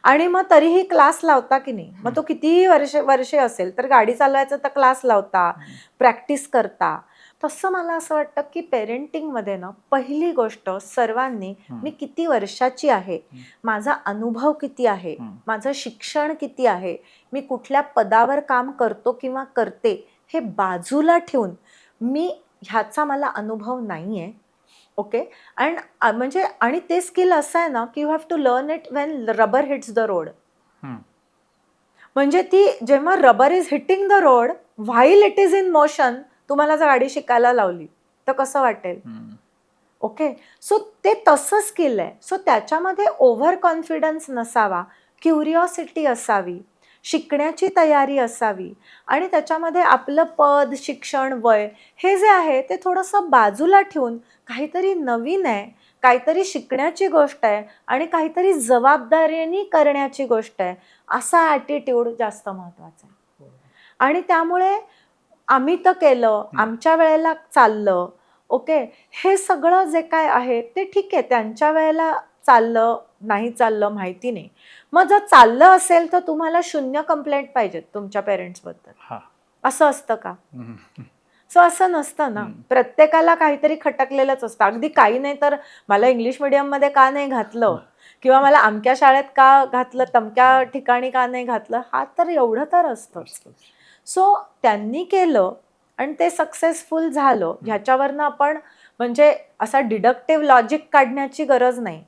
आणि मग तरीही क्लास लावता की नाही, मग तो कितीही वर्षे असेल तर गाडी चालवायचा तर क्लास लावता, प्रॅक्टिस करता. तसं मला असं वाटतं की पेरेंटिंगमध्ये ना पहिली गोष्ट सर्वांनी मी किती वर्षाची आहे, माझा अनुभव किती आहे, माझं शिक्षण किती आहे, मी कुठल्या पदावर काम करतो किंवा करते हे बाजूला ठेवून मी ह्याचा मला अनुभव नाही आहे. ओके. अँड म्हणजे आणि ते स्किल असं आहे ना की you have to learn it when rubber hits the road. म्हणजे ती जेव्हा rubber is hitting the road while it is in motion, तुम्हाला जर गाडी शिकायला लावली तर कसं वाटेल? ओके. सो ते तसं स्किल आहे. सो त्याच्यामध्ये ओव्हर कॉन्फिडन्स नसावा, क्युरिओसिटी असावी, शिकण्याची तयारी असावी आणि त्याच्यामध्ये आपलं पद, शिक्षण, वय हे जे आहे ते थोडंसं बाजूला ठेवून काहीतरी नवीन आहे, काहीतरी शिकण्याची गोष्ट आहे आणि काहीतरी जबाबदारीने करण्याची गोष्ट आहे, असा ॲटिट्यूड जास्त महत्त्वाचा आहे. आणि त्यामुळे आम्ही तर केलं, आमच्या वेळेला चाललं, ओके, हे सगळं जे काय आहे ते ठीक आहे, त्यांच्या वेळेला चाललं नाही चाललं माहिती नाही. मग जर चाललं असेल तर तुम्हाला 0 कंप्लेंट पाहिजेत तुमच्या पेरेंट्सबद्दल. असं असतं का? सो असं नसतं ना. प्रत्येकाला काहीतरी खटकलेलंच असतं. अगदी काही नाही तर मला इंग्लिश मिडियममध्ये का नाही घातलं किंवा मला अमक्या शाळेत का घातलं, तमक्या ठिकाणी का नाही घातलं, हा तर एवढं तर असतंच. सो त्यांनी केलं आणि ते सक्सेसफुल झालं, ह्याच्यावरनं आपण म्हणजे असा डिडक्टिव्ह लॉजिक काढण्याची गरज नाही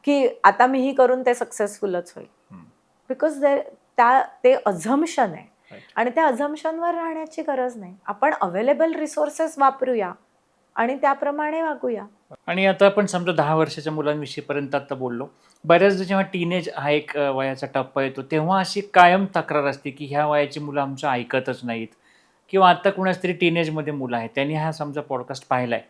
की आता मीही करून ते सक्सेसफुलच होईल. बिकॉज ते अझम्पशन आहे आणि त्या अझम्पशनवर राहण्याची गरज नाही. आपण अवेलेबल रिसोर्सेस वापरूया आणि त्याप्रमाणे वागूया. आणि आता आपण समजा 10 वर्षाच्या मुलांविषयीपर्यंत आता बोललो. बऱ्याचदा जेव्हा टीनेज हा एक वयाचा टप्पा येतो तेव्हा अशी कायम तक्रार असते की ह्या वयाची मुलं आमचं ऐकतच नाहीत किंवा आता कुणाच तरी टीनेजमध्ये मुलं आहेत, त्यांनी हा समजा पॉडकास्ट पाहिलाय.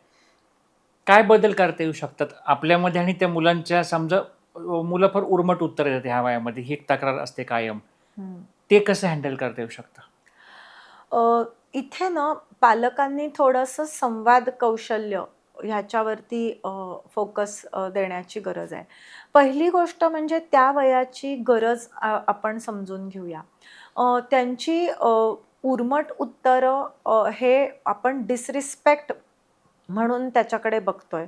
काय बदल करता येऊ शकतात आपल्यामध्ये आणि त्या मुलांच्या? समजा मुलं फार उर्मट उत्तर देतात ह्या वयामध्ये, ही एक तक्रार असते कायम, ते कसं हँडल करता येऊ शकतं? इथे ना पालकांनी थोडंसं संवाद कौशल्य ह्याच्यावरती फोकस देण्याची गरज आहे. पहिली गोष्ट म्हणजे त्या वयाची गरज आपण समजून घेऊया. त्यांची उर्मट उत्तरं हे आपण डिसरिस्पेक्ट म्हणून त्याच्याकडे बघतोय,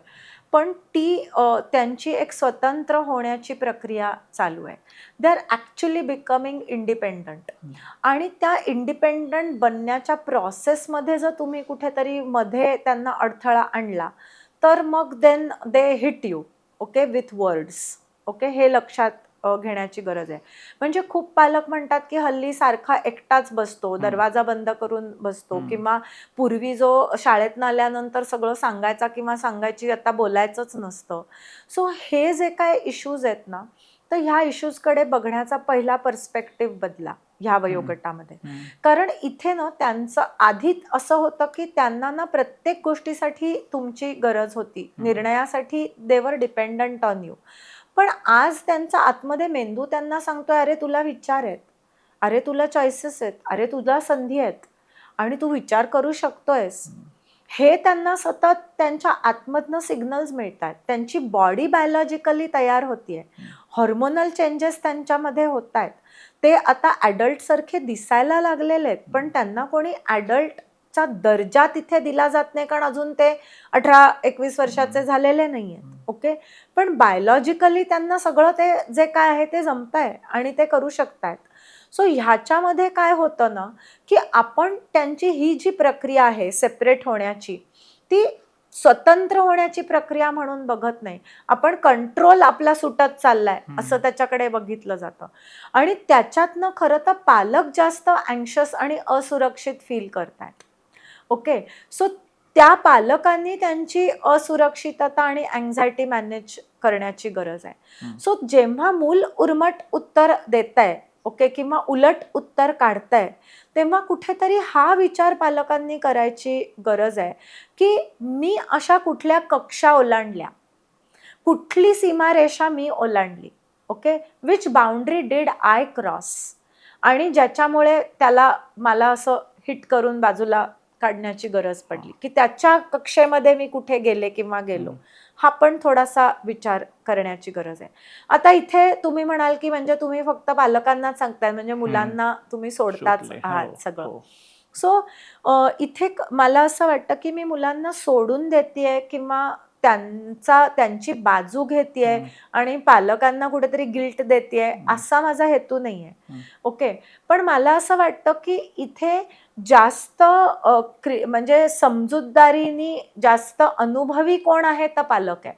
पण ती त्यांची एक स्वतंत्र होण्याची प्रक्रिया चालू आहे. दे आर ॲक्च्युली बिकमिंग इंडिपेंडंट आणि त्या इंडिपेंडंट बनण्याच्या प्रोसेसमध्ये जर तुम्ही कुठेतरी मध्ये त्यांना अडथळा आणला तर मग then they hit you, okay, with words. Okay, हे लक्षात घेण्याची गरज आहे. म्हणजे खूप पालक म्हणतात की हल्ली सारखा एकटाच बसतो, दरवाजा बंद करून बसतो किंवा पूर्वी जो शाळेतनं आल्यानंतर सगळं सांगायचा किंवा सांगायची, आता बोलायचंच नसतं. सो हे जे काय इश्यूज आहेत ना, तर ह्या इश्यूजकडे बघण्याचा पहिला पर्स्पेक्टिव्ह बदला ह्या वयोगटामध्ये. कारण इथे ना त्यांचं आधी असं होतं की त्यांना ना प्रत्येक गोष्टीसाठी तुमची गरज होती, निर्णयासाठी दे वर डिपेंडंट ऑन यू. पण आज त्यांचा आतमध्ये मेंदू त्यांना सांगतोय, अरे तुला विचार आहेत, अरे तुला चॉईसेस आहेत, अरे तुला संधी आहेत आणि तू विचार करू शकतोयस. हे त्यांना सतत त्यांच्या आतमधनं सिग्नल्स मिळतात. त्यांची बॉडी बायोलॉजिकली तयार होतीये, हॉर्मोनल चेंजेस त्यांच्यामध्ये होत आहेत. ते आता ॲडल्टसारखे दिसायला लागलेले आहेत, पण त्यांना कोणी ॲडल्टचा दर्जा तिथे दिला जात नाही, कारण अजून ते 18-21 वर्षाचे झालेले नाही आहेत. ओके, पण बायोलॉजिकली त्यांना सगळं ते जे काय आहे ते जमतंय आणि ते करू शकतायत. सो ह्याच्यामध्ये काय होतं ना की आपण त्यांची ही जी प्रक्रिया आहे सेपरेट होण्याची, ती स्वतंत्र होण्याची प्रक्रिया म्हणून बघत नाही. आपण कंट्रोल आपला सुटत चाललाय असं त्याच्याकडे बघितलं जातं आणि त्याच्यातनं खरं तर पालक जास्त अँक्शस आणि असुरक्षित फील करतायत. ओके, सो त्या पालकांनी त्यांची असुरक्षितता आणि अँझायटी मॅनेज करण्याची गरज आहे. सो जेव्हा मूल उर्मट उत्तर देतंय, ओके, किंवा उलट उत्तर काढतंय, तेव्हा कुठेतरी हा विचार पालकांनी करायची गरज आहे की मी अशा कुठल्या कक्षा ओलांडल्या, कुठली सीमारेषा मी ओलांडली, okay, which boundary did I cross, आणि ज्याच्यामुळे त्याला मला असं हिट करून बाजूला काढण्याची गरज पडली की त्याच्या कक्षेमध्ये मी कुठे गेले किंवा गेलो, हा पण थोडासा विचार करण्याची गरज आहे. आता इथे तुम्ही म्हणाल की म्हणजे तुम्ही फक्त पालकांना सांगताय, म्हणजे मुलांना तुम्ही सोडताच आहात सगळं. सो इथे मला असं वाटतं की मी मुलांना सोडून देतेय किंवा त्यांची बाजू घेतेय आणि पालकांना कुठेतरी गिल्ट देतेय असा माझा हेतू नाहीये. ओके, पण मला असं वाटतं की इथे जास्त म्हणजे समजूतदारीने जास्त अनुभवी कोण आहे तर पालक आहे.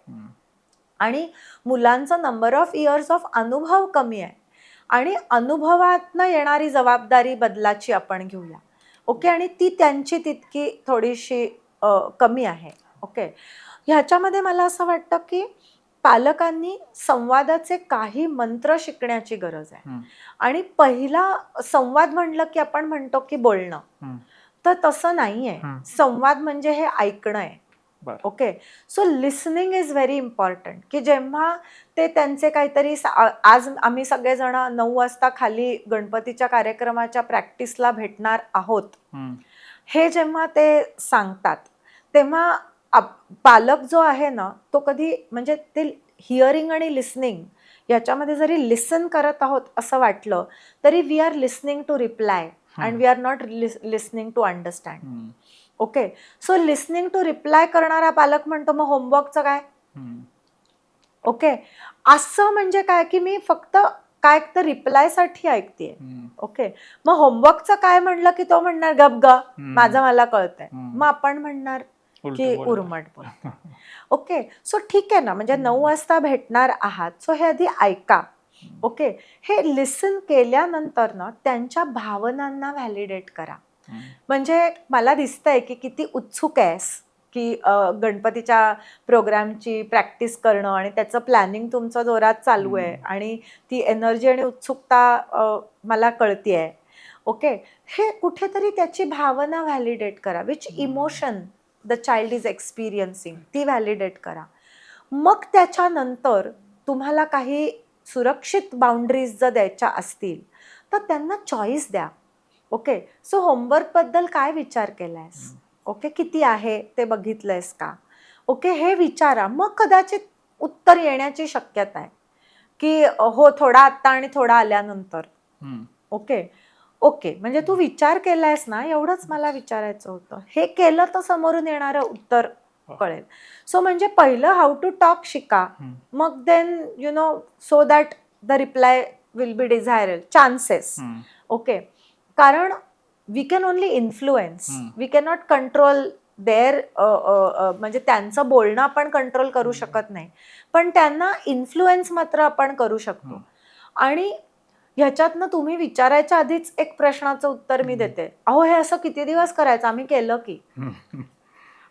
आणि मुलांचा नंबर ऑफ इयर्स ऑफ अनुभव कमी आहे आणि अनुभवातनं येणारी जबाबदारी बदलाची आपण घेऊया. ओके, आणि ती त्यांची तितकी थोडीशी कमी आहे. ओके, ह्याच्यामध्ये मला असं वाटतं की पालकांनी संवादाचे काही मंत्र शिकण्याची गरज आहे. आणि पहिला संवाद म्हणलं की आपण म्हणतो की बोलणं, तर तसं नाहीये. संवाद म्हणजे हे ऐकणं आहे. Okay, so listening is very important. की जेव्हा ते त्यांचे काहीतरी आज आम्ही सगळेजण 9 वाजता खाली गणपतीच्या कार्यक्रमाच्या प्रॅक्टिसला भेटणार आहोत, हे जेव्हा ते सांगतात तेव्हा पालक जो आहे ना तो कधी म्हणजे ते हिअरिंग आणि लिसनिंग याच्यामध्ये जरी लिसन करत आहोत असं वाटलं तरी we are listening to reply and we are not listening to understand. Okay, so listening to reply करणारा पालक म्हणतो मग होमवर्कचं काय. ओके, असं म्हणजे काय की मी फक्त काय तर रिप्लायसाठी ऐकतेय. ओके, मग होमवर्कचं काय म्हणलं की तो म्हणणार गप ग माझं मला कळतंय. मग आपण म्हणणार की उर्मट बोल. ओके, सो ठीक आहे ना, म्हणजे 9 वाजता भेटणार आहात, सो हे आधी ऐका. ओके, हे लिसन केल्यानंतर ना त्यांच्या भावनांना व्हॅलिडेट करा. म्हणजे मला दिसतंय की किती उत्सुक आहेस की गणपतीच्या प्रोग्रामची प्रॅक्टिस करणं आणि त्याचं प्लॅनिंग तुमचं जोरात चालू आहे आणि ती एनर्जी आणि उत्सुकता मला कळतीये. ओके, हे कुठेतरी त्याची भावना व्हॅलिडेट करा. Which emotion the child is experiencing ती व्हॅलिडेट करा. मग त्याच्यानंतर तुम्हाला काही सुरक्षित बाउंड्रीज जर द्यायच्या असतील तर त्यांना चॉईस द्या. ओके, सो होमवर्कबद्दल काय विचार केलायस. ओके, किती आहे ते बघितलंयस का. ओके, हे विचारा. मग कदाचित उत्तर येण्याची शक्यता आहे की हो थोडा आत्ता आणि थोडा आल्यानंतर. ओके ओके, म्हणजे तू विचार केलायस ना, एवढंच मला विचारायचं होतं. हे केलं तर समोरून येणारं उत्तर कळेल. सो म्हणजे पहिलं हाऊ टू टॉक शिका, मग then you know so that the reply will be desirable chances. Okay, कारण we can only influence, we cannot control their म्हणजे त्यांचं बोलणं आपण कंट्रोल करू शकत नाही, पण त्यांना इन्फ्लुएन्स मात्र आपण करू शकतो. आणि ह्याच्यातनं तुम्ही विचारायच्या आधीच एक प्रश्नाचं उत्तर मी देते, अहो हे असं किती दिवस करायचं, आम्ही केलं की.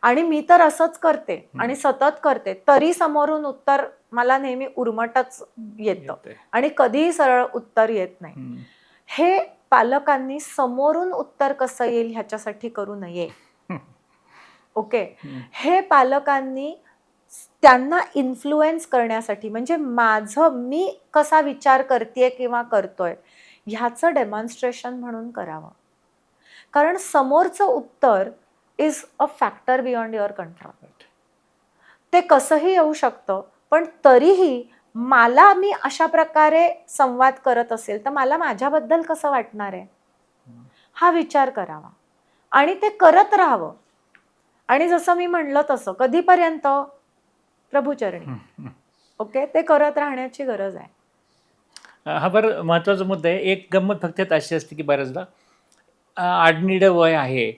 आणि मी तर असंच करते आणि सतत करते, तरी समोरून उत्तर मला नेहमी उर्मटच येतं आणि कधीही सरळ उत्तर येत नाही. हे पालकांनी समोरून उत्तर कसं येईल ह्याच्यासाठी करू नये. ओके, हे पालकांनी त्यांना इन्फ्लुएन्स करण्यासाठी, म्हणजे मी कसा विचार करतेय किंवा करतोय ह्याचं डेमॉन्स्ट्रेशन म्हणून करावं. कारण समोरचं उत्तर is a factor beyond your control. ते कसंही येऊ शकतं, पण तरीही मी अशा प्रकारे संवाद करत असेल तर मला माझ्याबद्दल कसं वाटणार आहे हा विचार करावा आणि ते करत राहावं. आणि जसं मी म्हणलं तसं कधीपर्यंत, प्रभूचरणी. ओके, ते करत राहण्याची गरज आहे. हा बरं महत्त्वाचा मुद्दा आहे. एक गंमत फक्त अशी असते की बऱ्याचदा आडनिडं वय आहे,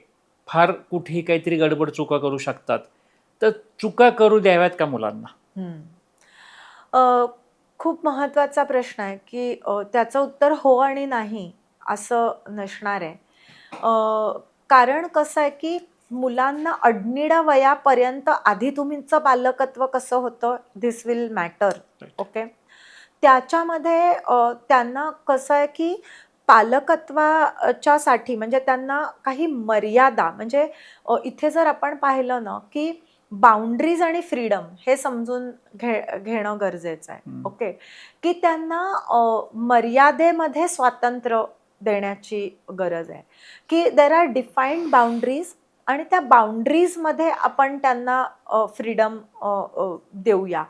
फार कुठेही काहीतरी गडबड चुका करू शकतात, तर चुका करू द्याव्यात का मुलांना. खूप महत्त्वाचा प्रश्न आहे की त्याचं उत्तर हो आणि नाही असं नसणार आहे. कारण कसं आहे की मुलांना अडनिडा वयापर्यंत आधी तुमचं पालकत्व कसं होतं धिस विल मॅटर. ओके, त्याच्यामध्ये त्यांना कसं आहे की पालकत्वाच्यासाठी म्हणजे त्यांना काही मर्यादा, म्हणजे इथे जर आपण पाहिलं ना की बाउंड्रीज आणि फ्रीडम हे समजून घेणं गरजेचं आहे. ओके, की त्यांना मर्यादेमध्ये स्वातंत्र्य देण्याची गरज आहे की देर आर डिफाईन्ड बाउंड्रीज आणि त्या बाउंड्रीजमध्ये आपण त्यांना फ्रीडम देऊया.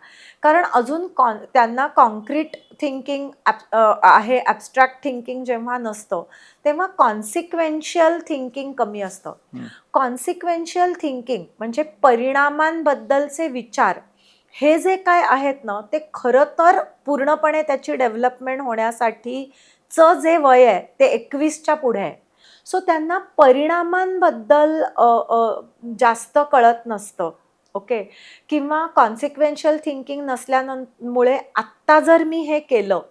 कारण अजून त्यांना कॉन्क्रीट थिंकिंग आहे, ॲब्स्ट्रॅक्ट थिंकिंग जेव्हा नसतं तेव्हा कॉन्सिक्वेन्शियल थिंकिंग कमी असतं. कॉन्सिक्वेन्शियल थिंकिंग म्हणजे परिणामांबद्दलचे विचार हे जे काय आहेत ना, ते खरं तर पूर्णपणे त्याची डेव्हलपमेंट होण्यासाठीचं जे वय आहे ते 21च्या पुढे आहे. सो त्यांना परिणामांबद्दल जास्त कळत नसतं. ओके, किंवा कॉन्सिक्वेन्शियल थिंकिंग नसल्यामुळे आत्ता जर मी हे केलं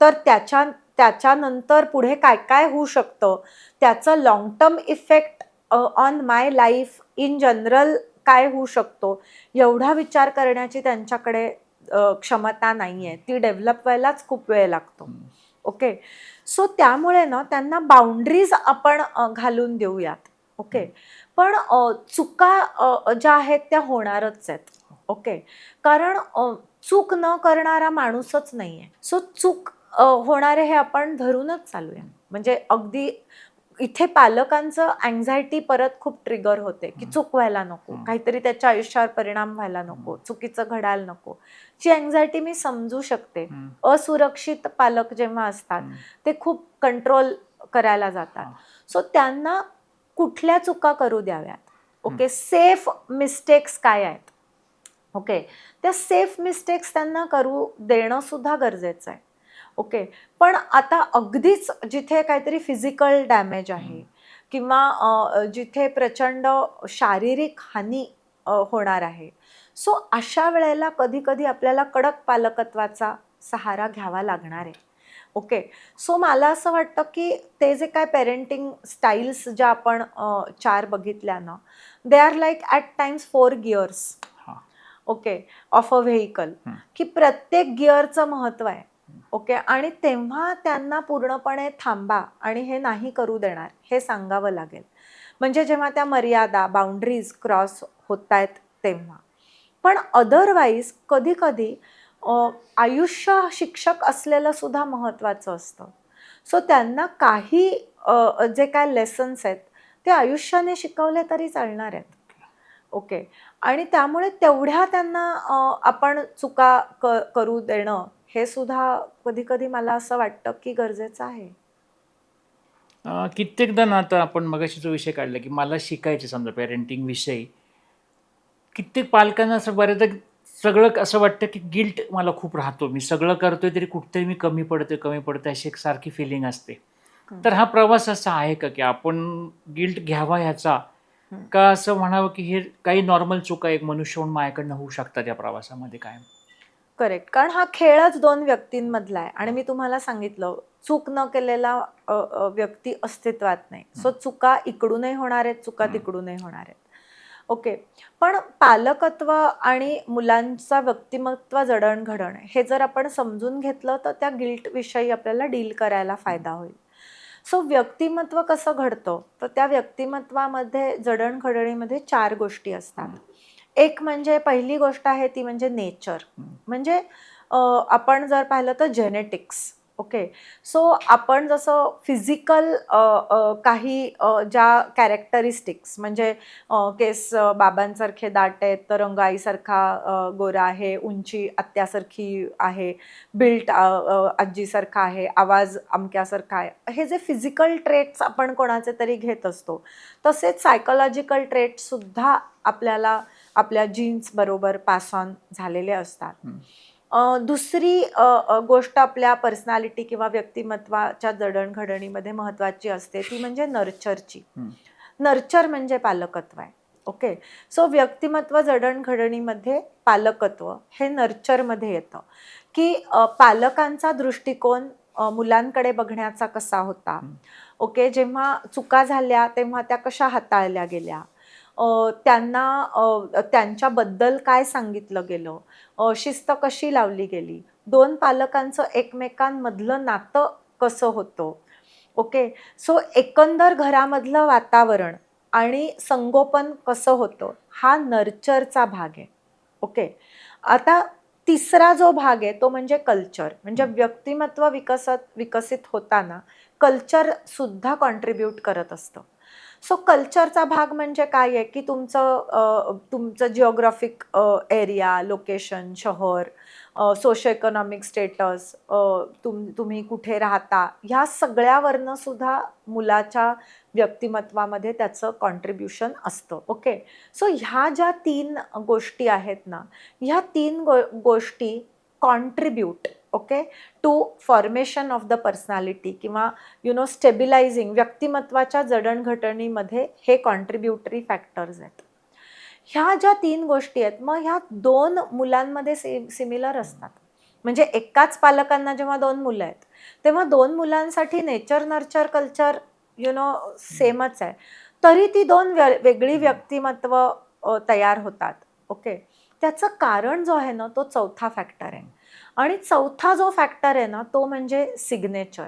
तर त्याच्यानंतर पुढे काय काय होऊ शकतं, त्याचं long term effect on my life in general काय होऊ शकतो, एवढा विचार करण्याची त्यांच्याकडे क्षमता नाही आहे. ती डेव्हलप व्हायलाच खूप वेळ लागतो. ओके, सो त्यामुळे ना त्यांना बाउंड्रीज आपण घालून देऊयात. ओके, पण चुका ज्या आहेत त्या होणारच आहेत. ओके, कारण चूक न करणारा माणूसच नाही आहे. सो चूक होणारे हे आपण धरूनच चालूया. म्हणजे अगदी इथे पालकांचं अँझायटी परत खूप ट्रिगर होते की चूक व्हायला नको, काहीतरी त्याच्या आयुष्यावर परिणाम व्हायला नको, चुकीचं घडायला नको. ची अँझायटी मी समजू शकते. असुरक्षित पालक जेव्हा असतात ते खूप कंट्रोल करायला जातात. सो त्यांना कुठल्या चुका करू द्याव्यात. ओके, सेफ मिस्टेक्स काय आहेत. ओके, त्या सेफ मिस्टेक्स त्यांना करू देणं सुद्धा गरजेचं आहे. ओके, पण आता अगदीच जिथे काहीतरी फिजिकल डॅमेज आहे किंवा जिथे प्रचंड शारीरिक हानी होणार आहे, सो अशा वेळेला कधी कधी आपल्याला कडक पालकत्वाचा सहारा घ्यावा लागणार आहे. ओके, सो मला असं वाटतं की ते जे काय पेरेंटिंग स्टाईल्स ज्या आपण 4 बघितल्या ना, they are like at times 4 gears. Okay, of a vehicle, की प्रत्येक गिअरचं महत्त्व आहे. ओके, आणि तेव्हा त्यांना पूर्णपणे थांबा आणि हे नाही करू देणार हे सांगावं लागेल. म्हणजे जेव्हा त्या मर्यादा बाउंड्रीज क्रॉस होत आहेत तेव्हा. पण अदरवाईज कधी कधी आयुष्य शिक्षक असलेलं सुद्धा महत्त्वाचं असतं. सो त्यांना काही जे काय लेसन्स आहेत ते आयुष्याने शिकवले तरी चालणार आहेत. ओके, आणि त्यामुळे तेवढ्या त्यांना आपण चुका करू देणं हे सुद्धा कधी कधी मला असं वाटतं की गरजेचं आहे. कित्येकदा ना, आता आपण मगाशी जो विषय काढला की मला शिकायचे समजा पेरेंटिंग विषयी, कित्येक पालकांना असं बऱ्याचदा सगळं असं वाटतं की गिल्ट मला खूप राहतो, मी सगळं करतोय तरी कुठेतरी मी कमी पडतोय अशी एक सारखी फिलिंग असते. तर हा प्रवास असा आहे का की आपण गिल्ट घ्यावा ह्याचा, का असं म्हणावं की हे काही नॉर्मल चुका एक मनुष्य म्हणून माझ्याकडनं होऊ शकतात या प्रवासामध्ये काय? करेक्ट, कारण हा खेळच 2 व्यक्तींमधला आहे आणि मी तुम्हाला सांगितलं चूक न केलेला व्यक्ती अस्तित्वात नाही. सो चुका इकडूनही होणार आहेत, चुका तिकडूनही होणार आहेत. ओके, पण पालकत्व आणि मुलांचा व्यक्तिमत्व जडणघडण हे जर आपण समजून घेतलं तर त्या गिल्ट विषयी आपल्याला डील करायला फायदा होईल. सो व्यक्तिमत्व कसं घडतं, तर त्या व्यक्तिमत्वामध्ये जडणघडणीमध्ये 4 गोष्टी असतात. एक म्हणजे पहिली गोष्ट आहे ती म्हणजे नेचर. म्हणजे आपण जर पाहिलं तर जेनेटिक्स. ओके, सो आपण जसं फिजिकल काही ज्या कॅरेक्टरिस्टिक्स म्हणजे केस बाबांसारखे दाट आहेत, तर रंग आईसारखा गोरा आहे, उंची आत्यासारखी आहे, बिल्ट आजीसारखा आहे, आवाज अमक्यासारखा आहे, हे जे फिजिकल ट्रेट्स आपण कोणाचे तरी घेत असतो, तसेच सायकोलॉजिकल ट्रेट्ससुद्धा आपल्याला आपल्या जीन्स बरोबर पास ऑन झालेले असतात. दुसरी गोष्ट आपल्या पर्सनॅलिटी किंवा व्यक्तिमत्वाच्या जडणघडणीमध्ये महत्त्वाची असते ती म्हणजे नर्चरची. नर्चर म्हणजे पालकत्व आहे. ओके, सो व्यक्तिमत्व जडणघडणीमध्ये पालकत्व हे नर्चरमध्ये येतं की पालकांचा दृष्टिकोन मुलांकडे बघण्याचा कसा होता. ओके, जेव्हा चुका झाल्या तेव्हा त्या कशा हाताळल्या गेल्या, त्यांना त्यांच्याबद्दल काय सांगितलं गेलं, शिस्त कशी लावली गेली, 2 पालकांचं एकमेकांमधलं नातं कसं होतं. ओके, सो एकंदर घरामधलं वातावरण आणि संगोपन कसं होतं हा नर्चरचा भाग आहे. ओके, आता तिसरा जो भाग आहे तो म्हणजे कल्चर. म्हणजे व्यक्तिमत्व विकसित होताना कल्चर सुद्धा कॉन्ट्रीब्यूट करत असतं. सो कल्चरचा भाग म्हणजे काय आहे की तुमचं जिओग्राफिक एरिया, लोकेशन, शहर, सोशो इकॉनॉमिक स्टेटस, तुम्ही कुठे राहता, ह्या सगळ्यावरनं सुद्धा मुलाच्या व्यक्तिमत्वामध्ये त्याचं कॉन्ट्रीब्युशन असतं. ओके, सो ह्या ज्या 3 गोष्टी आहेत ना, ह्या 3 गोष्टी contribute okay to formation of the personality किंवा स्टेबिलायझिंग व्यक्तिमत्वाच्या जडणघडणीमध्ये हे कॉन्ट्रीब्युटरी फॅक्टर्स आहेत. ह्या ज्या 3 गोष्टी आहेत, मग ह्या 2 मुलांमध्ये सिमिलर असतात. म्हणजे एकाच पालकांना जेव्हा 2 मुलं आहेत, तेव्हा 2 मुलांसाठी नेचर, नर्चर, कल्चर सेमच आहे. तरी ती 2 वेगळी व्यक्तिमत्व तयार होतात. ओके, त्याचं कारण जो आहे ना, तो चौथा फॅक्टर आहे. आणि चौथा जो फॅक्टर आहे ना, तो म्हणजे सिग्नेचर.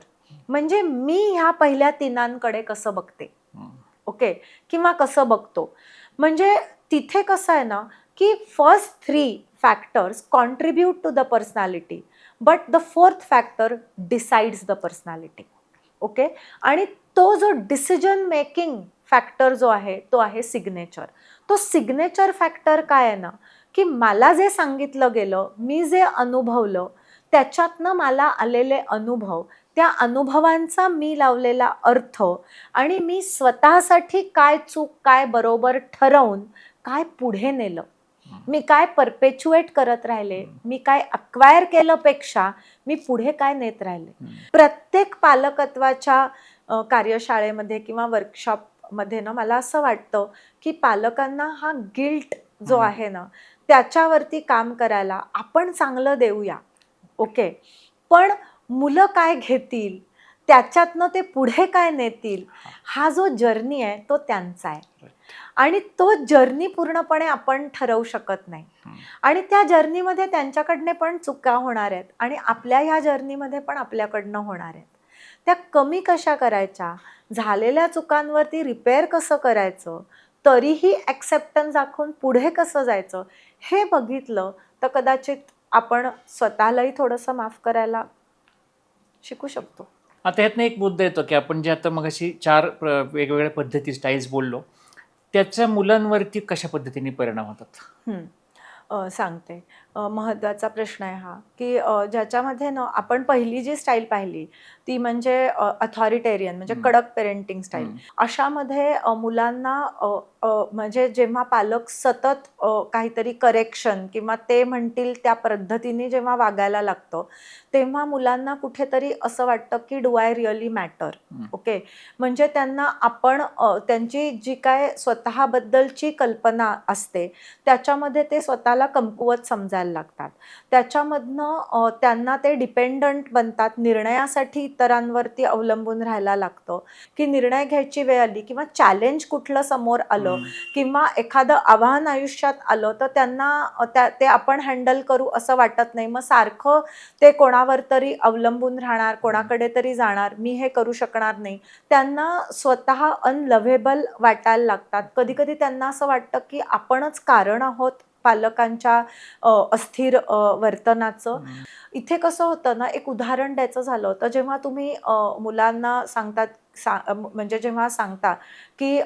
म्हणजे मी ह्या पहिल्या 3 कसं बघते, ओके, किंवा कसं बघतो. म्हणजे तिथे कसं आहे ना, की first 3 factors contribute to the personality, but the 4th factor decides the personality. Okay, आणि तो जो डिसिजन मेकिंग फॅक्टर जो आहे, तो आहे सिग्नेचर. तो सिग्नेचर फॅक्टर काय आहे ना, की मला जे सांगितलं गेलं, मी जे अनुभवलं, त्याच्यातनं मला आलेले अनुभव, त्या अनुभवांचा मी लावलेला अर्थ, आणि मी स्वतःसाठी काय चूक काय बरोबर ठरवून काय पुढे नेलं, मी काय परपेच्युएट करत राहिले, मी काय अक्वायर केलं पेक्षा मी पुढे काय नेत राहिले. प्रत्येक पालकत्वाच्या कार्यशाळेमध्ये किंवा वर्कशॉपमध्ये ना, मला असं वाटतं की पालकांना हा गिल्ट जो आहे ना, त्याच्यावरती काम करायला आपण चांगलं देऊया. ओके, पण मुलं काय घेतील, त्याच्यातनं ते पुढे काय नेतील, हा जो जर्नी आहे तो त्यांचा आहे. आणि तो जर्नी पूर्णपणे आपण ठरवू शकत नाही. आणि त्या जर्नीमध्ये त्यांच्याकडनं पण चुका होणार आहेत आणि आपल्या ह्या जर्नीमध्ये पण आपल्याकडनं होणार आहेत. त्या कमी कशा करायच्या, झालेल्या चुकांवरती रिपेअर कसं करायचं, तरीही ॲक्सेप्टन्स दाखवून पुढे कसं जायचं, हे बघितलं तर कदाचित आपण स्वतःलाही थोडंसं माफ करायला शिकू शकतो. आता ह्यातनं एक मुद्दा येतो की आपण जे आता मगाशी 4 वेगवेगळ्या पद्धती स्टाईल्स बोललो, त्याच्या मुलांवरती कशा पद्धतीने परिणाम होतात? सांगते. महत्त्वाचा प्रश्न आहे हा, की ज्याच्यामध्ये ना आपण पहिली जी स्टाईल पाहिली ती म्हणजे अथॉरिटेरियन, म्हणजे कडक पेरेंटिंग स्टाईल. अशामध्ये मुलांना म्हणजे जेव्हा पालक सतत काहीतरी करेक्शन किंवा ते म्हणतील त्या पद्धतीने जेव्हा वागायला लागतं, तेव्हा मुलांना कुठेतरी असं वाटतं की do I really matter. Okay, म्हणजे त्यांना आपण त्यांची जी काय स्वतःबद्दलची कल्पना असते त्याच्यामध्ये ते स्वतःला कमकुवत समजायला लागतात. त्याच्यामधनं त्यांना ते डिपेंडंट बनतात. निर्णयासाठी इतरांवरती अवलंबून राहायला लागतं, की निर्णय घ्यायची वेळ आली किंवा चॅलेंज कुठलं समोर आलं किंवा एखादं आव्हान आयुष्यात आलं तर त्यांना ते आपण हँडल करू असं वाटत नाही. मग सारखं ते कोणावर तरी अवलंबून राहणार, कोणाकडे तरी जाणार, मी हे करू शकणार नाही. त्यांना स्वतः अनलव्हेबल वाटायला लागतात. कधी कधी त्यांना असं वाटतं की आपणच कारण आहोत पालकांच्या अस्थिर वर्तनाचं. इथे कसं होतं ना, एक उदाहरण द्यायचं झालं तर जेव्हा तुम्ही मुलांना म्हणजे जेव्हा सांगता की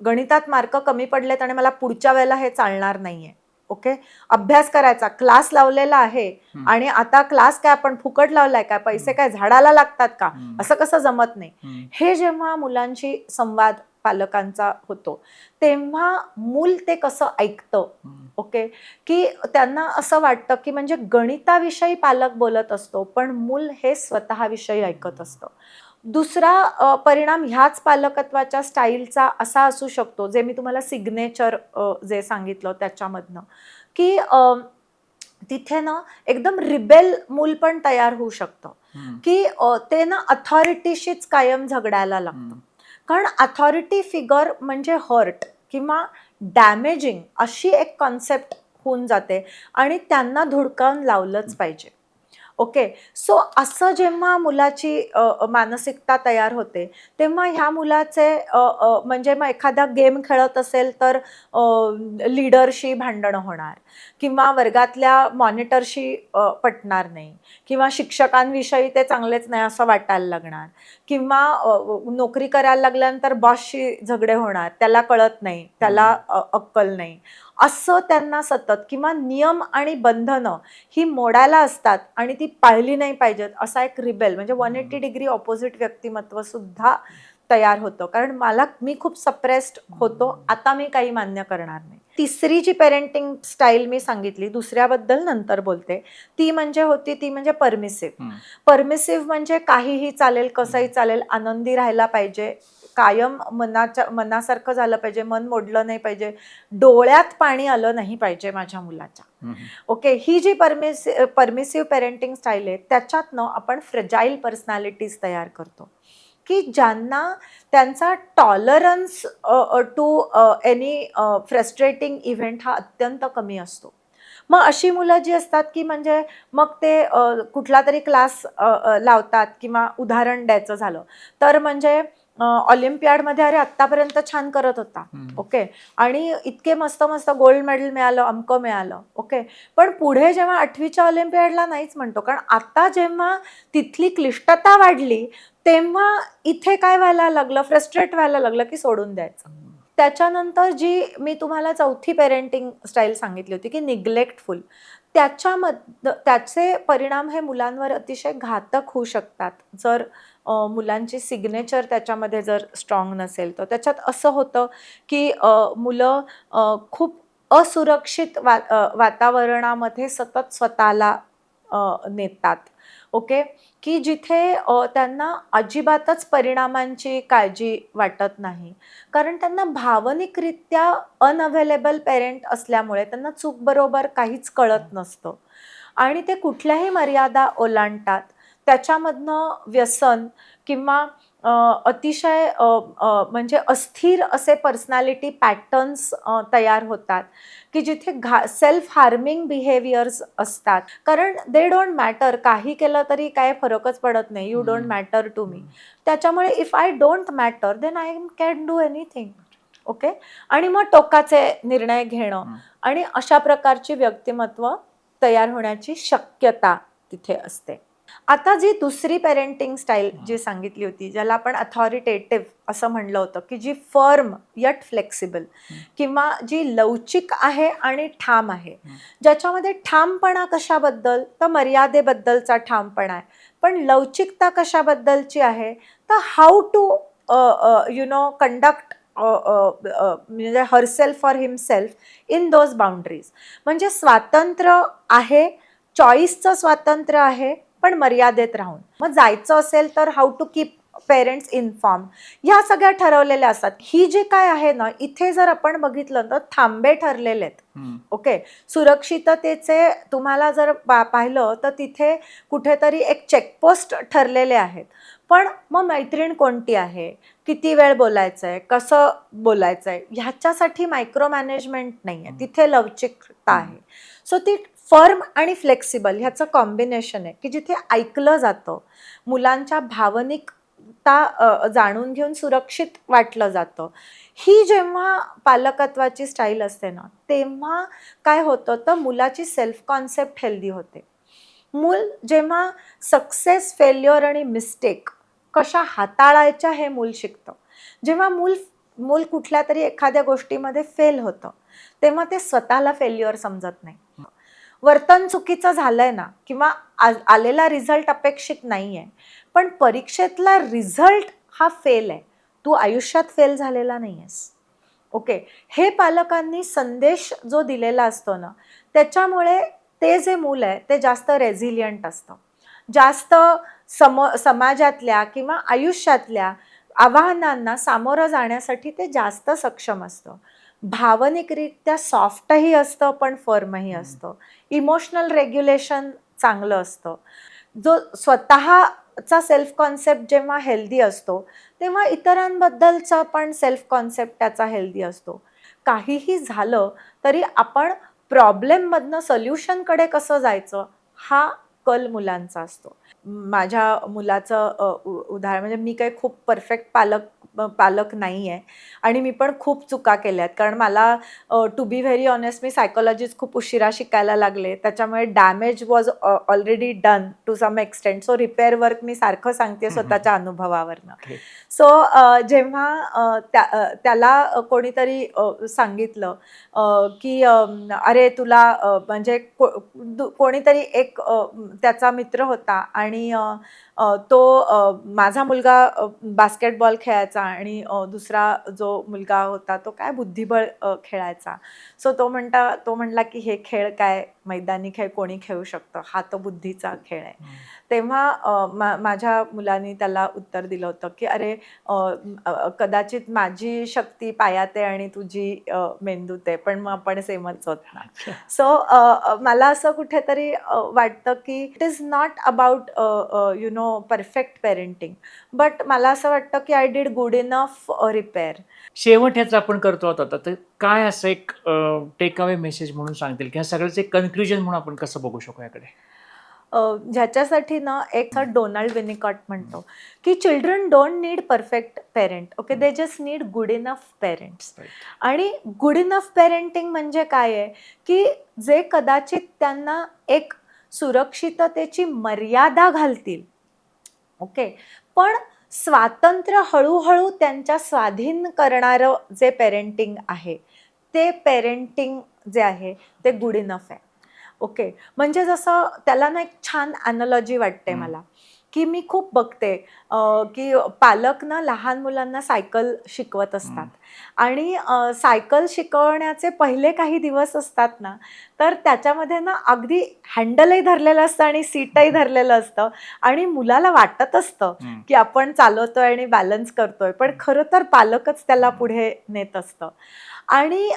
गणितात मार्क कमी पडलेत आणि मला पुढच्या वेळेला हे चालणार नाहीये, ओके, अभ्यास करायचा, क्लास लावलेला आहे आणि आता क्लास काय आपण फुकट लावलाय काय, पैसे काय झाडाला लागतात का, असं कसं जमत नाही, हे जेव्हा मुलांशी संवाद पालकांचा होतो तेव्हा मूल ते कसं ऐकतं, ओके, की त्यांना असं वाटतं की म्हणजे गणिताविषयी पालक बोलत असतो पण मूल हे स्वतःविषयी ऐकत असतं. दुसरा परिणाम ह्याच पालकत्वाच्या स्टाईलचा असा असू शकतो, जे मी तुम्हाला सिग्नेचर जे सांगितलं त्याच्यामधनं, की तिथे ना एकदम रिबेल मूल पण तयार होऊ शकतं, की ते ना अथॉरिटीशीच कायम झगडायला लागतं. कारण अथॉरिटी फिगर म्हणजे हर्ट किंवा डॅमेजिंग अशी एक कॉन्सेप्ट होऊन जाते आणि त्यांना धुडकावून लावलंच पाहिजे. ओके, सो असं जेव्हा मुलाची मानसिकता तयार होते तेव्हा ह्या मुलाचे म्हणजे मग एखादा गेम खेळत असेल तर लीडरशी भांडणं होणार किंवा वर्गातल्या मॉनिटरशी पटणार नाही, किंवा शिक्षकांविषयी ते चांगलेच नाही असं वाटायला लागणार, किंवा नोकरी करायला लागल्यानंतर बॉसशी झगडे होणार, त्याला कळत नाही, त्याला अक्कल नाही, असं त्यांना सतत, किंवा नियम आणि बंधनं ही मोडायला असतात आणि ती पाळली नाही पाहिजेत असा एक रिबेल म्हणजे 180 डिग्री ऑपोजिट व्यक्तिमत्व सुद्धा तयार होतं. कारण मी खूप सप्रेस्ड होतो, आता मी काही मान्य करणार नाही. तिसरी जी पेरेंटिंग स्टाईल मी सांगितली, दुसऱ्याबद्दल नंतर बोलते, ती म्हणजे परमिसिव्ह. परमिसिव्ह म्हणजे काहीही चालेल, कसंही चालेल, आनंदी राहायला पाहिजे, कायम मनासारखं झालं पाहिजे, मन मोडलं नाही पाहिजे, डोळ्यात पाणी आलं नाही पाहिजे माझ्या मुलाच्या. ओके, ही जी परमिसिव्ह पेरेंटिंग स्टाईल आहे त्याच्यातनं आपण फ्रेजाईल पर्सनॅलिटीज तयार करतो, की ज्यांना त्यांचा tolerance to any frustrating event हा अत्यंत कमी असतो. मग अशी मुलं जी असतात की म्हणजे मग ते कुठला तरी क्लास लावतात, किंवा उदाहरण द्यायचं झालं तर म्हणजे ऑलिम्पियाडमध्ये अरे आत्तापर्यंत छान करत होता, ओके, आणि इतके मस्त मस्त गोल्ड मेडल मिळालं, अमकं मिळालं, ओके, पण पुढे जेव्हा 8वीच्या ऑलिम्पियाडला नाहीच म्हणतो, कारण आता जेव्हा तिथली क्लिष्टता वाढली तेव्हा इथे काय व्हायला लागलं, फ्रस्ट्रेट व्हायला लागलं की सोडून द्यायचं. त्याच्यानंतर जी मी तुम्हाला चौथी पेरेंटिंग स्टाईल सांगितली होती की निग्लेक्टफुल, त्याचे परिणाम हे मुलांवर अतिशय घातक होऊ शकतात जर मुलांची सिग्नेचर त्याच्यामध्ये जर स्ट्रॉंग नसेल तर. त्याच्यात असं होतं की मुलं खूप असुरक्षित वातावरणामध्ये सतत स्वतःला नेतात, ओके, की जिथे त्यांना अजिबातच परिणामांची काळजी वाटत नाही, कारण त्यांना भावनिकरित्या अनअवेलेबल पेरेंट असल्यामुळे त्यांना चूक बरोबर काहीच कळत नसतं आणि ते कुठल्याही मर्यादा ओलांडतात. त्याच्यामधनं व्यसन किंवा अतिशय म्हणजे अस्थिर असे पर्सनॅलिटी पॅटर्न्स तयार होतात की जिथे सेल्फ हार्मिंग बिहेवियर्स असतात, कारण दे डोंट मॅटर, काही केलं तरी काय फरकच पडत नाही, you don't matter to me. त्याच्यामुळे if I don't matter then I can do anything, okay, आणि मग टोकाचे निर्णय घेणं आणि अशा प्रकारची व्यक्तिमत्व तयार होण्याची शक्यता तिथे असते. आता जी दुसरी पेरेंटिंग स्टाईल जी सांगितली होती, ज्याला आपण अथॉरिटेटिव्ह असं म्हणलं होतं, की जी फर्म यट फ्लेक्सिबल किंवा जी लवचिक आहे आणि ठाम आहे, ज्याच्यामध्ये ठामपणा कशाबद्दल तर मर्यादेबद्दलचा ठामपणा आहे, पण लवचिकता कशाबद्दलची आहे तर हाऊ टू कंडक्ट म्हणजे herself for himself in those boundaries. म्हणजे स्वातंत्र्य आहे, चॉईसचं स्वातंत्र्य आहे, पण मर्यादेत राहून. मग जायचं असेल तर how to keep parents inform, ह्या सगळ्या ठरवलेल्या असतात. ही जे काय आहे ना, इथे जर आपण बघितलं तर थांबे ठरलेले आहेत, ओके, सुरक्षिततेचे. तुम्हाला जर पाहिलं तर तिथे कुठेतरी एक चेकपोस्ट ठरलेले आहेत, पण मग मैत्रीण कोणती आहे, किती वेळ बोलायचंय, कसं बोलायचंय, ह्याच्यासाठी मायक्रो मॅनेजमेंट नाही आहे, तिथे लवचिकता आहे. सो ती फर्म आणि फ्लेक्सिबल ह्याचं कॉम्बिनेशन आहे की जिथे ऐकलं जातं, मुलांच्या भावनिकता जाणून घेऊन सुरक्षित वाटलं जातं. ही जेव्हा पालकत्वाची स्टाईल असते ना, तेव्हा काय होतं तर मुलाची सेल्फ कॉन्सेप्ट हेल्दी होते. मूल जेव्हा सक्सेस, फेल्युअर आणि मिस्टेक कशा हाताळायच्या हे मूल शिकतं. जेव्हा मूल कुठल्या तरी एखाद्या गोष्टीमध्ये फेल होतं तेव्हा ते स्वतःला फेल्युअर समजत नाही. वर्तन चुकीचं झालंय ना, किंवा आलेला रिझल्ट अपेक्षित नाहीये, पण परीक्षेतला रिझल्ट हा फेल आहे, तू आयुष्यात फेल झालेला नाहीयेस, ओके, हे पालकांनी संदेश जो दिलेला असतो ना, त्याच्यामुळे ते जे मूल आहे ते जास्त रेझिलियंट असतं, जास्त समाजातल्या किंवा आयुष्यातल्या आव्हानांना सामोरं जाण्यासाठी ते जास्त सक्षम असतं. भावनिकरित्या सॉफ्टही असतं पण फर्मही असतं. इमोशनल रेग्युलेशन चांगलं असतं. जो स्वतःचा सेल्फ कॉन्सेप्ट जेव्हा हेल्दी असतो तेव्हा इतरांबद्दलचा पण सेल्फ कॉन्सेप्ट त्याचा हेल्दी असतो. काहीही झालं तरी आपण प्रॉब्लेममधनं सोल्युशनकडे कसं जायचं हा कल मुलांचा असतो. माझ्या मुलाचं उदाहरण म्हणजे मी काही खूप परफेक्ट पालक पालक नाही आहे आणि मी पण खूप चुका केल्या आहेत. कारण मला टू बी व्हेरी ऑनेस्ट मी सायकोलॉजीच खूप उशिरा शिकायला लागले. त्याच्यामुळे damage was already done to some extent. So repair work मी सारखं सांगते स्वतःच्या अनुभवावरनं. सो जेव्हा त्याला कोणीतरी सांगितलं की अरे तुला म्हणजे कोणीतरी एक त्याचा मित्र होता आणि तो माझा मुलगा बास्केटबॉल खेळायचा आणि दुसरा जो मुलगा होता तो काय बुद्धिबळ खेळायचा. सो तो म्हणला की हे खेळ काय मैदानी खेळ कोणी खेळू शकतं, हा तो बुद्धीचा खेळ आहे. तेव्हा माझ्या मुलांनी त्याला उत्तर दिलं होतं की अरे कदाचित माझी शक्ती पायात आहे आणि तुझी मेंदूत आहे, पण मग आपण सेमच होत ना. सो मला असं कुठेतरी वाटतं की it is not about you know perfect parenting, but मला असं वाटतं की I did good enough repair. शेवट ह्याचं आपण करतो आता, तर काय असं एक टेक अवे मेसेज म्हणून सांगतील की ह्या सगळ्याचं एक कन्क्लुजन म्हणून आपण कसं बघू शकू याकडे? ज्याच्यासाठी ना एक डोनाल्ड विनिकॉट म्हणतो की children don't need perfect parent, okay, they just need good enough parents. आणि गुड इनफ पेरेंटिंग म्हणजे काय आहे की जे कदाचित त्यांना एक सुरक्षिततेची मर्यादा घालतील, ओके, पण स्वातंत्र्य हळूहळू त्यांच्या स्वाधीन करणारं जे पेरेंटिंग आहे ते पेरेंटिंग जे आहे ते गुड इनफ आहे. ओके, म्हणजे जसं त्याला ना एक छान ॲनॉलॉजी वाटते मला की मी खूप बघते की पालक ना लहान मुलांना सायकल शिकवत असतात आणि सायकल शिकवण्याचे पहिले काही दिवस असतात ना, तर त्याच्यामध्ये ना अगदी हँडलही धरलेलं असतं आणि सीटही धरलेलं असतं आणि मुलाला वाटत असतं की आपण चालवतोय आणि बॅलन्स करतोय, पण खरं तर पालकच त्याला पुढे नेत असतं आणि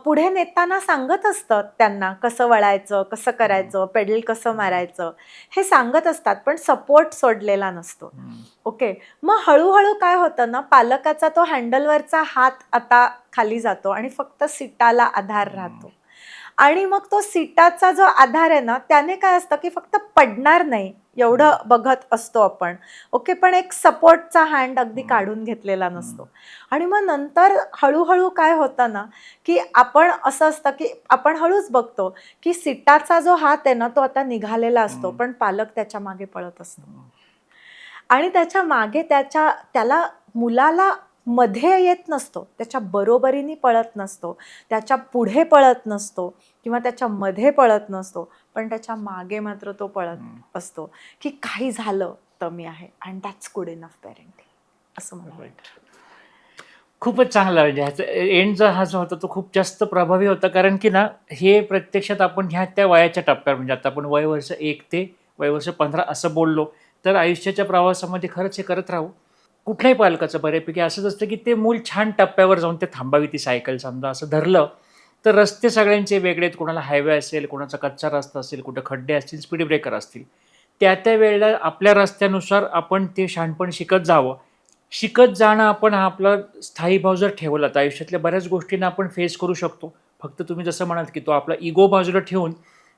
पुढे नेताना सांगत असतं त्यांना कसं वळायचं, कसं करायचं, पेडल कसं मारायचं हे सांगत असतात, पण सपोर्ट सोडलेला नसतो. ओके, मग हळूहळू काय होतं ना, पालकाचा तो हँडलवरचा हात आता खाली जातो आणि फक्त सीटाला आधार राहतो आणि मग तो सीटाचा जो आधार आहे ना त्याने काय असतं की फक्त पडणार नाही एवढं बघत असतो आपण, ओके, पण एक सपोर्टचा हँड अगदी काढून घेतलेला नसतो. आणि मग नंतर हळूहळू काय होतं ना की आपण असं असतं की आपण हळूच बघतो की सीटाचा जो हात आहे ना तो आता निघालेला असतो, पण पालक त्याच्या मागे पळत असतो आणि त्याच्या मागे त्याला मुलाला मध्ये येत नसतो, त्याच्या बरोबरीने पळत नसतो, त्याच्या पुढे पळत नसतो किंवा त्याच्या मध्ये पळत नसतो, पण त्याच्या मागे मात्र तो पळत असतो की काही झालं तर मी आहे. And that's good enough parenting असं मला वाटतं. खूपच चांगला, म्हणजे ह्याचा एंड जो हा जो होता तो खूप जास्त प्रभावी होता. कारण की ना हे प्रत्यक्षात आपण ह्या त्या वयाच्या टप्प्यावर, म्हणजे आता आपण वयवर्ष 1 ते वयवर्ष 15 असं बोललो, तर आयुष्याच्या प्रवासामध्ये खरंच हे करत राहू. कुठल्याही पालकाचं बऱ्यापैकी असंच असतं की ते मूल छान टप्प्यावर जाऊन ते थांबावी ती सायकल, समजा असं धरलं तर रस्ते सगळ्यांचे वेगळे आहेत. कोणाला हायवे असेल, कोणाचा कच्चा रस्ता असेल, कुठं खड्डे असतील, स्पीड ब्रेकर असतील. त्या वेळेला आपल्या रस्त्यानुसार आपण ते शहाणपण शिकत जावं. शिकत जाणं आपण हा आपला स्थायी भाव जर ठेवला तर आयुष्यातल्या बऱ्याच गोष्टींना आपण फेस करू शकतो. फक्त तुम्ही जसं म्हणाल की तो आपला इगो बाजूला ठेवून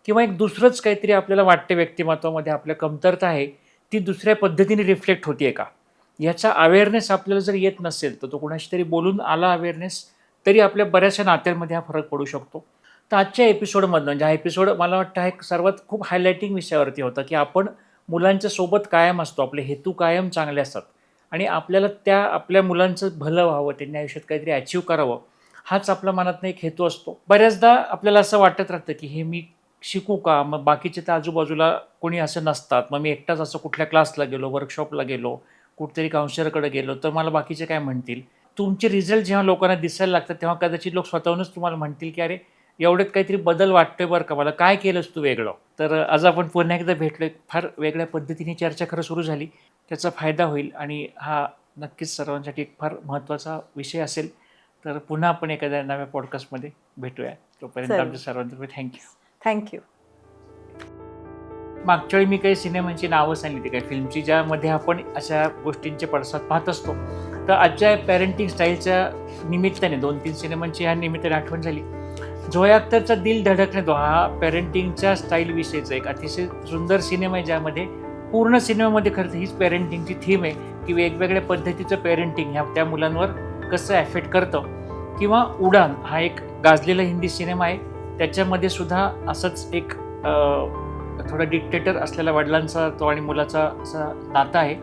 किंवा एक दुसरंच काहीतरी आपल्याला वाटते व्यक्तिमत्वामध्ये आपल्या कमतरता आहे ती दुसऱ्या पद्धतीने रिफ्लेक्ट होतीये का, याचा अवेअरनेस आपल्याला जर येत नसेल तर तो कोणाशी तरी बोलून आला अवेअरनेस, तरी आपल्या बऱ्याचशा नात्यांमध्ये हा फरक पडू शकतो. तर आजच्या एपिसोडमधनं, म्हणजे हा एपिसोड मला वाटतं हा एक सर्वात खूप हायलायटिंग विषयावरती होता की आपण मुलांच्या सोबत कायम असतो, आपले हेतू कायम चांगले असतात आणि आपल्याला आपल्या मुलांचं भलं व्हावं, त्यांनी आयुष्यात काहीतरी अचीव करावं, हाच आपल्या मनातनं एक हेतू असतो. बऱ्याचदा आपल्याला असं वाटत राहतं की हे मी शिकू का, मग बाकीचे तर आजूबाजूला कोणी असं नसतात, मग मी एकटाच असं कुठल्या क्लासला गेलो, वर्कशॉपला गेलो, कुठेतरी काउन्सिलरकडे गेलो तर मला बाकीचे काय म्हणतील. तुमचे रिझल्ट जेव्हा लोकांना दिसायला लागतात तेव्हा कदाचित लोक स्वतःहूनच तुम्हाला म्हणतील की अरे एवढ्यात काहीतरी बदल वाटतोय बरं का मला, काय केलंस तू वेगळं. तर आज आपण पुन्हा एकदा भेटलोय, फार वेगळ्या पद्धतीने चर्चा खरं सुरू झाली, त्याचा फायदा होईल आणि हा नक्कीच सर्वांसाठी एक फार महत्त्वाचा विषय असेल. तर पुन्हा आपण एखाद्या नव्या पॉडकास्टमध्ये भेटूया. तोपर्यंत आमच्या सर्वांतर्फे थँक्यू. मागच्या वेळी मी काही सिनेमांची नावं सांगितली, काही फिल्मची, ज्यामध्ये आपण अशा गोष्टींचे पडसाद पाहत असतो. तर आजच्या पॅरेंटिंग स्टाईलच्या निमित्ताने 2-3 सिनेमांची ह्या निमित्ताने आठवण झाली. झोया अख्तरचा दिल धडकने दो हा पॅरेंटिंगच्या स्टाईलविषयीचा एक अतिशय सुंदर सिनेमा आहे, ज्यामध्ये पूर्ण सिनेमामध्ये खरं तर हीच पेरेंटिंगची थीम आहे की वेगवेगळ्या पद्धतीचं पेरेंटिंग ह्या त्या मुलांवर कसं ॲफेक्ट करतं. किंवा उडान हा एक गाजलेला हिंदी सिनेमा आहे, त्याच्यामध्ये सुद्धा असंच एक थोडा डिक्टेटर असलेल्या वडिलांचा तो आणि मुलाचा असा नाता आहे.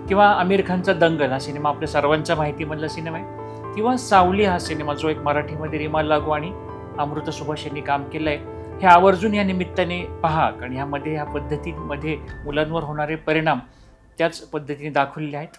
किंवा आमिर खानचा दंगल हा सिनेमा आपल्या सर्वांच्या माहितीमधला सिनेमा आहे. किंवा सावली हा सिनेमा जो एक मराठीमध्ये रीमा लागू आणि अमृता सुभाष यांनी काम केलं आहे. हे आवर्जून या निमित्ताने पहा, कारण ह्यामध्ये ह्या पद्धतीमध्ये मुलांवर होणारे परिणाम त्याच पद्धतीने दाखवलेले आहेत.